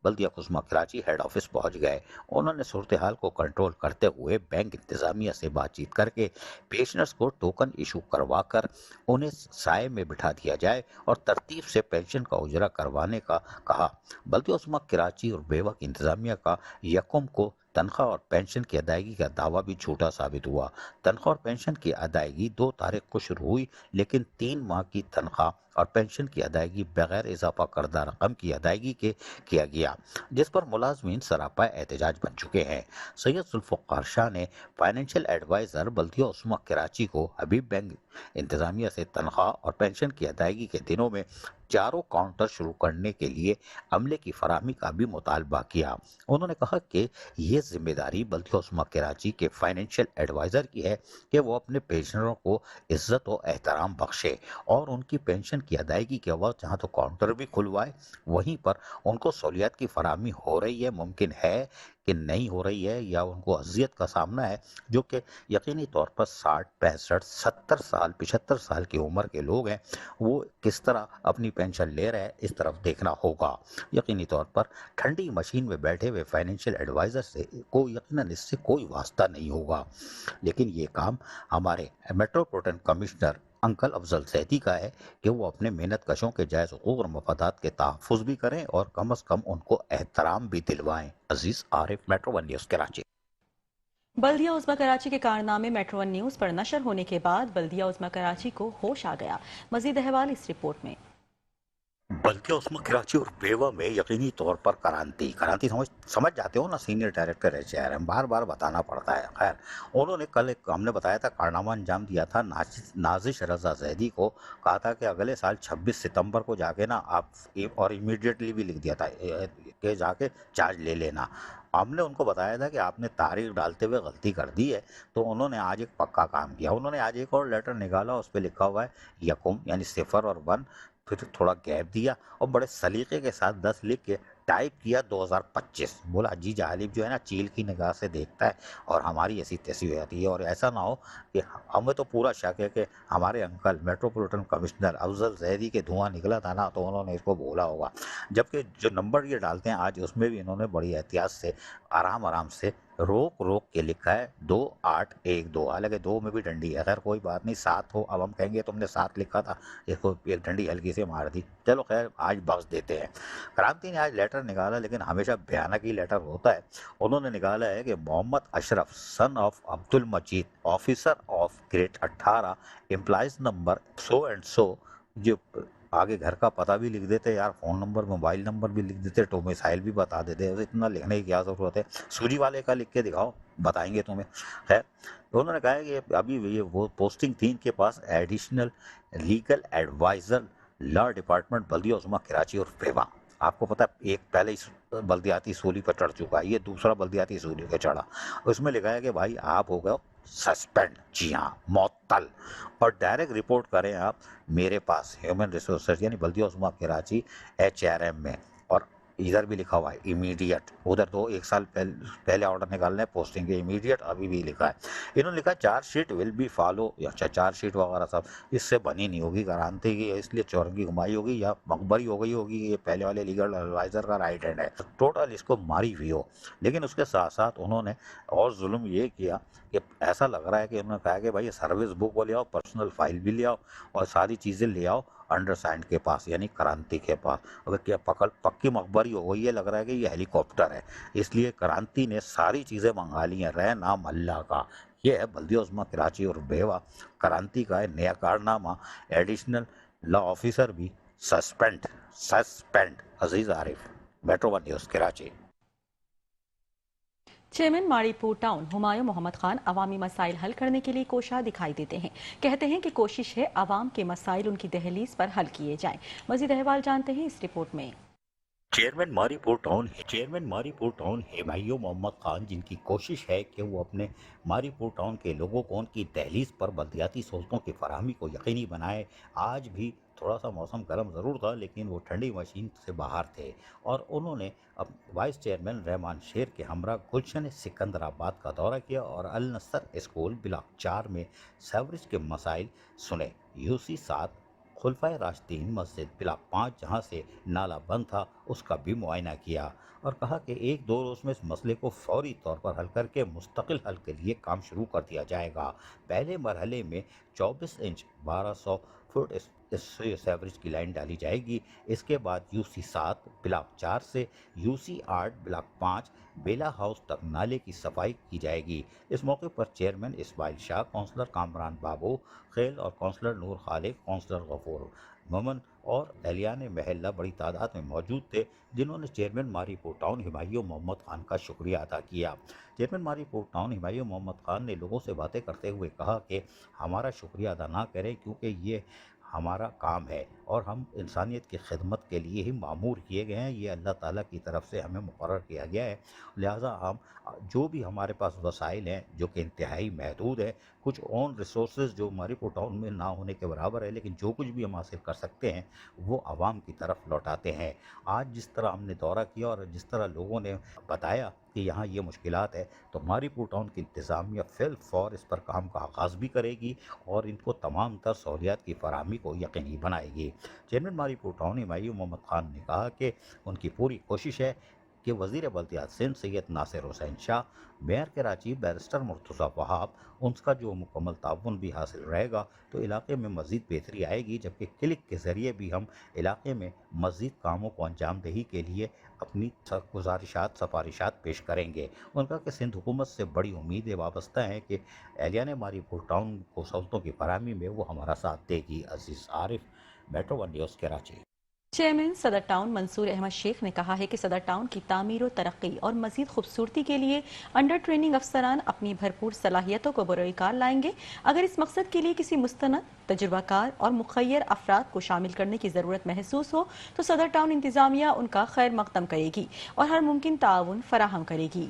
बल्दिया उज़्मा कराची हेड ऑफिस पहुंच गए। उन्होंने सूरत हाल को कंट्रोल करते हुए बैंक इंतजामिया से बातचीत करके पेंशनर्स को टोकन इशू करवा कर उन्हें साए में बिठा दिया जाए और तरतीब से पेंशन का उजरा करवाने का कहा। बल्दिया उज़्मा कराची और पेवा की इंतजामिया का यकम को तनख्वाह और पेंशन की अदायगी का दावा भी झूठा साबित हुआ। तनख्वाह और पेंशन की अदायगी 2 तारीख को शुरू हुई, लेकिन 3 माह की तनख्वाह और पेंशन की अदायगी बगैर इजाफा करदा रकम की अदायगी के किया गया, जिस पर मुलाजमीन सरापा एहतजाज बन चुके हैं। सैयद जुल्फ़िकार शाह ने फाइनेंशियल एडवाइज़र बल्दिया उज़्मा कराची को हबीब बैंक इंतजामिया से तनख्वाह और पेंशन की अदायगी के दिनों में चारों काउंटर शुरू करने के लिए अमले की फराहमी का भी मुतालबा किया। उन्होंने कहा कि ये जिम्मेदारी बल्दिया उज़्मा कराची के फाइनेंशियल एडवाइज़र की है कि वो अपने पेंशनरों को इज्जत और एहतराम बख्शे और उनकी पेंशन की अदायगी के वक्त जहाँ तो काउंटर भी खुलवाए, वहीं पर उनको सहूलियत की फराहमी हो रही है, मुमकिन है कि नहीं हो रही है या उनको अजियत का सामना है, जो कि यकीनी तौर पर 60, 65, 70 साल 75 साल की उम्र के लोग हैं, वो किस तरह अपनी पेंशन ले रहे हैं इस तरफ देखना होगा। यकीनी तौर पर ठंडी मशीन में बैठे हुए फाइनेंशियल एडवाइज़र से को यकीनन इससे कोई वास्ता नहीं होगा, लेकिन ये काम हमारे मेट्रोपॉलिटन कमिश्नर अंकल अफजल सैदी का है कि वो अपने मेहनत कशों के जायज़ हुकूक और मफादात के तहफ़्फ़ुज़ भी करें और कम अज़ कम उनको एहतराम भी दिलवाएं। अजीज़ आरिफ, मेट्रो 1 न्यूज़ कराची। बल्दिया उज़्मा कराची के कारनामे मेट्रो 1 न्यूज़ पर नशर होने के बाद बल्दिया उज़्मा कराची को होश आ गया। मज़ीद अहवाल इस रिपोर्ट में। बल्दिया उज़्मा कराची और पेवा में यकीनी तौर पर क्रांति समझ जाते हो ना, सीनियर डायरेक्टर HRM बार बार बताना पड़ता है। खैर, उन्होंने कल एक हमने बताया था कारनामा अंजाम दिया था, नाजिश रजा जैदी को कहा था कि अगले साल 26 सितंबर को जाके ना आप, और इमीडिएटली भी लिख दिया था कि जाके चार्ज ले लेना। हमने उनको बताया था कि आपने तारीख डालते हुए गलती कर दी है, तो उन्होंने आज एक पक्का काम किया। उन्होंने आज एक और लेटर निकाला, उस पर लिखा हुआ है यकुम यानी 0 और 1, फिर थोड़ा गैप दिया और बड़े सलीके के साथ 10 लिख के टाइप किया 2025। बोला जी जालिब जो है ना चील की निगाह से देखता है और हमारी ऐसी तैसी हो जाती है। और ऐसा ना हो कि हमें तो पूरा शक है कि हमारे uncle metropolitan commissioner Afzal Zaidi के धुआं निकला था ना, तो उन्होंने इसको बोला होगा। जबकि जो नंबर ये डालते हैं आज, उसमें भी इन्होंने बड़ी एहतियात से आराम से रोक रोक के लिखा है 2812, हालांकि 2 में भी डंडी है, खैर कोई बात नहीं, 7 हो, अब हम कहेंगे तुमने 7 लिखा था, इसको एक डंडी हल्की से मार दी, चलो खैर आज बख्श देते हैं। क्रांति ने आज लेटर निकाला, लेकिन हमेशा भयानक ही लेटर होता है। उन्होंने निकाला है कि Mohammad Ashraf son of Abdul Majeed, officer of grade 18, employees number so and so, जो आगे घर का पता भी लिख देते यार, फ़ोन नंबर मोबाइल नंबर भी लिख देते, डोमिसाइल भी बता देते, इतना लिखने की क्या ज़रूरत है, सूजी वाले का लिख के दिखाओ, बताएंगे तुम्हें। खैर, तो उन्होंने कहा है कि अभी ये वो पोस्टिंग थी इनके पास, additional legal adviser, law department, Baldia Uzma Karachi और फेवा। आपको पता है एक पहले ही बल्दियाती सूली पर चढ़ चुका है, ये दूसरा बल्दियाती सूली पर चढ़ा। उसमें लिखा है कि भाई आप हो गए सस्पेंड, जी हाँ, मुअत्तल, और डायरेक्ट रिपोर्ट करें आप मेरे पास ह्यूमन रिसोर्सेज यानी बल्दिया उस्मा कराची HRM में, और इधर भी लिखा हुआ है इमीडिएट, उधर तो 1 साल पहले ऑर्डर निकालने पोस्टिंग के, इमीडिएट अभी भी लिखा है। इन्होंने लिखा चार्जशीट विल बी फॉलो, अच्छा चार्जशीट वगैरह सब इससे बनी नहीं होगी क्रांति की, इसलिए चौरंगी घुमाई होगी या मकबरी हो गई होगी, ये पहले वाले लीगल एडवाइज़र का राइट हैंड है, टोटल इसको मारी हुई हो। लेकिन उसके साथ साथ उन्होंने और जुल्म ये किया कि ऐसा लग रहा है कि उन्होंने कहा कि भाई सर्विस बुक वो ले आओ, पर्सनल फाइल भी ले आओ, और सारी चीज़ें ले आओ अंडरसाइंड के पास यानी क्रांति के पास। अगर क्या पक्की मकबरी हो गई, ये लग रहा है कि ये हेलीकॉप्टर है, इसलिए क्रांति ने सारी चीज़ें मंगा ली हैं, रह नाम अल्लाह का। ये है बल्दिया उस्मा कराची और बेवा, क्रांति का है नया कारनामा, एडिशनल लॉ ऑफिसर भी suspend. Aziz Arif, metro 1 news Karachi. Chairman Maripur town Humayun Mohammad Khan अवामी मसाइल हल करने के लिए कोशा दिखाई देते हैं। कहते हैं कि कोशिश है अवाम के मसाइल उनकी दहलीज पर हल किए जाएं। मजीद अहवाल जानते हैं इस रिपोर्ट में। चेयरमैन मारीपुर टाउन हुमायूं मोहम्मद खान, जिनकी कोशिश है कि वो अपने मारीपुर टाउन के लोगों को उनकी दहलीज पर बल्दियाती सहूलतों की फराहमी को यकीनी बनाए। आज भी थोड़ा सा मौसम गर्म ज़रूर था, लेकिन वो ठंडी मशीन से बाहर थे, और उन्होंने अब वाइस चेयरमैन रहमान शेर के हमरा गुलशन सिकंदराबाद का दौरा किया और अल नसर स्कूल ब्लॉक 4 में सेवरेज के मसाइल सुने। UC 7 खुलफाए राशिदीन मस्जिद ब्लॉक 5 जहाँ से नाला बंद था उसका भी मुआयना किया, और कहा कि 1-2 रोज़ में इस मसले को फौरी तौर पर हल करके मुस्तकिल हल के लिए काम शुरू कर दिया जाएगा। पहले मरहले में 24 इंच 1200 फुट इस सेवरेज की लाइन डाली जाएगी। इसके बाद UC 7 ब्लॉक 4 से UC 8 ब्लॉक 5 बेला हाउस तक नाले की सफाई की जाएगी। इस मौके पर चेयरमैन इस्माइल शाह, काउंसलर कामरान बाबू खेल और काउंसलर नूर खालिक, काउंसलर गफूर मोमन और एहलियान महल्ला बड़ी तादाद में मौजूद थे, जिन्होंने चेयरमैन मारीपुर टाउन हुमायूं मोहम्मद खान का शुक्रिया अदा किया। चेयरमैन मारीपुर टाउन हुमायूं मोहम्मद खान ने लोगों से बातें करते हुए कहा कि हमारा शुक्रिया अदा ना करें, क्योंकि ये हमारा काम है और हम इंसानियत की खिदमत के लिए ही मामूर किए गए हैं, ये अल्लाह ताला की तरफ से हमें मुकर्रर किया गया है। लिहाजा हम जो भी हमारे पास वसाइल हैं जो कि इंतहाई महदूद है, कुछ ऑन रिसोर्सेज जो मारीपुर टाउन में ना होने के बराबर है, लेकिन जो कुछ भी हम हासिल कर सकते हैं वो आवाम की तरफ लौटाते हैं। आज जिस तरह हमने दौरा किया और जिस तरह लोगों ने बताया कि यहाँ ये मुश्किलात है, तो मारीपुर टाउन की इंतज़ामिया फिल फौर इस पर काम का आगाज़ भी करेगी और इनको तमाम तर सहूलियात की फराहमी को यकीनी बनाएगी। चेयरमैन मारीपुर टाउन हुमायूं मोहम्मद खान ने कहा कि उनकी पूरी कोशिश है कि वज़ीर बल्दियात सिंध सैयद नासिर हुसैन शाह, मेयर कराची बैरिस्टर मुर्तज़ा वहाब, उनका जो मुकम्मल ताउन भी हासिल रहेगा तो इलाके में मज़ीद बेहतरी आएगी, जबकि क्लिक के ज़रिए भी हम इलाके में मज़ीद कामों को अंजाम दही के लिए अपनी गुजारिशात सिफारिशात पेश करेंगे। उनका कि सिंध हुकूमत से बड़ी उम्मीदें वाबस्ता हैं कि एहलियान मारीपुर टाउन को सहूलतों की फराहमी में वो हमारा साथ देगी। Aziz Arif, metro 1 news Karachi. Chairman Saddar town Mansoor Ahmed Sheikh ने कहा है कि सदर टाउन की तामीर और तरक्की और मजीद खूबसूरती के लिए अंडर ट्रेनिंग अफसरान अपनी भरपूर सलाहियतों को बरोकार लाएंगे। अगर इस मकसद के लिए किसी मुस्तनद, तजुर्बाकार और मुखय्यर अफराद को शामिल करने की ज़रूरत महसूस हो तो सदर टाउन इंतज़ामिया उनका खैर मकदम करेगी और हर मुमकिन ताउन फराहम करेगी।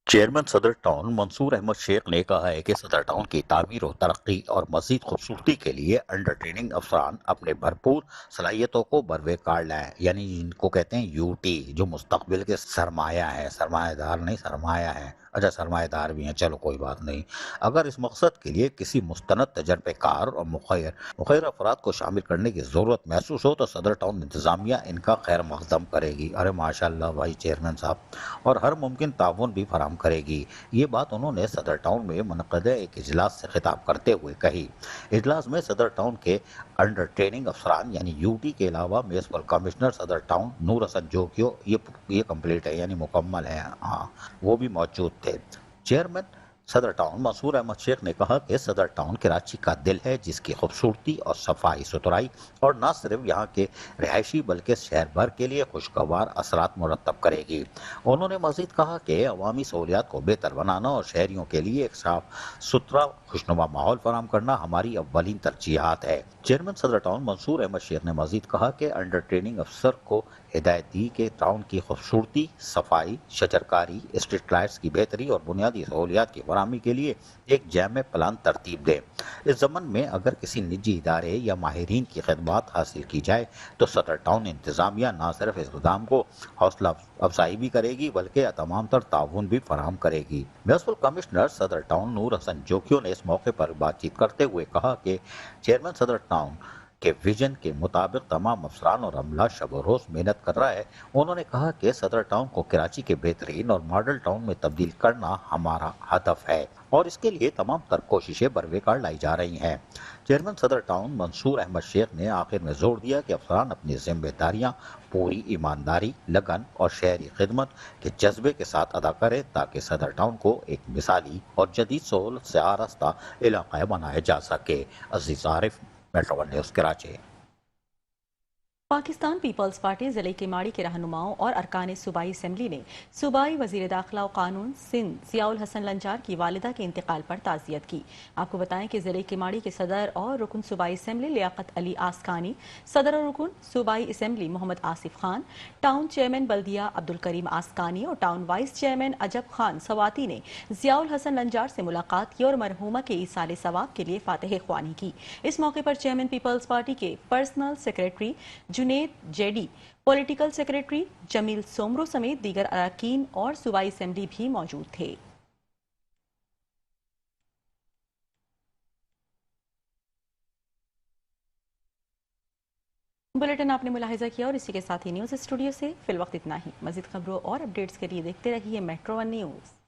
चेयरमैन सदर टाउन मंसूर अहमद शेख ने कहा है कि सदर टाउन की तामीर और तरक्की और मज़ीद खूबसूरती के लिए अंडर ट्रेनिंग अफसरान अपने भरपूर सलाहियतों को बरवेकार लाएं, यानी इनको कहते हैं UT, जो मुस्तकबिल के सरमाया है, सरमायादार नहीं सरमाया है। अच्छा सरमाएदार भी हैं, चलो कोई बात नहीं। अगर इस मकसद के लिए किसी मुस्तनद तजर्बे कार और मुखैर अफराद को शामिल करने की ज़रूरत महसूस हो तो सदर टाउन इंतज़ामिया इनका खैर मकदम करेगी। अरे माशाल्लाह भाई चेयरमैन साहब, और हर मुमकिन ताउन भी फराम करेगी। ये बात उन्होंने सदर टाउन में मुनक़द एक इजलास से खिताब करते हुए कही। इजलास में सदर टाउन के अंडर ट्रेनिंग अफसरान यानी यूटी के अलावा म्यूनसिपल कमिश्नर सदर टाउन नूर हसन जोगियो, ये कंप्लीट है यानी मुकम्मल है, हाँ, वो भी मौजूद थे। चेयरमैन सदर टाउन मंसूर अहमद शेख ने कहा कि सदर टाउन कराची का दिल है, जिसकी खूबसूरती और सफाई सुथराई और न सिर्फ यहाँ के रिहायशी बल्कि शहर भर के लिए खुशगवार असरात मुरतब करेगी। उन्होंने मजीद कहा कि अवामी सहूलियात को बेहतर बनाना और शहरियों के लिए एक साफ सुथरा खुशनुमा माहौल फराम करना हमारी अव्वलीन तरजीहात है। चेयरमैन सदर टाउन मंसूर अहमद शेख ने मजीद कहा कि अंडर ट्रेनिंग अफसर को हिदायत दी कि टाउन की खूबसूरती, सफाई, शजरकारी, स्ट्रीट लाइट्स की बेहतरी और बुनियादी सहूलियात की फराहमी के लिए एक जामे प्लान तरतीब दें। इस ज़मन में अगर किसी निजी इदारे या माहिरीन की खदमात हासिल की जाए तो सदर टाउन इंतज़ामिया न सिर्फ इस इक़दाम को हौसला अफजाई भी करेगी बल्कि तमाम तर ताउन भी फराहम करेगी। म्यूनसिपल कमिश्नर सदर टाउन नूर हसन जोकियो ने इस मौके पर बातचीत करते हुए कहा कि चेयरमैन सदर टाउन के विजन के मुताबिक तमाम अफसरान और अमला शब रोज मेहनत कर रहा है। उन्होंने कहा कि सदर टाउन को कराची के बेहतरीन और मॉडल टाउन में तब्दील करना हमारा हदफ है और इसके लिए तमाम तर कोशिशें बरवेकार लाई जा रही हैं। चेयरमैन सदर टाउन मंसूर अहमद शेख ने आखिर में जोर दिया कि अफसरान अपनी जिम्मेदारियां पूरी ईमानदारी, लगन और शहरी खिदमत के जज्बे के साथ अदा करें ताकि सदर टाउन को एक मिसाली और जदीद सहूलत से आरास्ता इलाका बनाया जा सके। Aziz Arif, metro one news, Karachi. Pakistan peoples party ज़िले के माड़ी के रहनुमाओं और अरकान सूबाई असम्बली ने सूबाई वज़ीर दाखिला और कानून सिंध ज़ियाउल हसन लंजार की वालिदा के इंतकाल पर ताज़ियत की। आपको बताएं कि ज़िले के माड़ी के सदर और रुकन सूबाई असम्बली लियाकत अली आसकानी, सदर और रुकन सूबाई assembly Mohammad Asif Khan, town chairman Baldia Abdul Karim Askani और टाउन वाइस चेयरमैन अजब खान सवाती ने ज़ियाउल हसन लंजार से मुलाकात की और मरहूमा के ईसाले सवाब के लिए फातिह ख्वानी की। इस मौके पर चेयरमैन पीपल्स पार्टी के पर्सनल सेक्रेटरी जुनेद जेडी, पॉलिटिकल सेक्रेटरी जमील सोमरो समेत दीगर अरकान और सूबाई असेंबली भी मौजूद थे। बुलेटिन आपने मुलाहिजा किया और इसी के साथ ही न्यूज़ स्टूडियो से फिल वक्त इतना ही। मज़ीद खबरों और अपडेट्स के लिए देखते रहिए मेट्रो वन न्यूज़।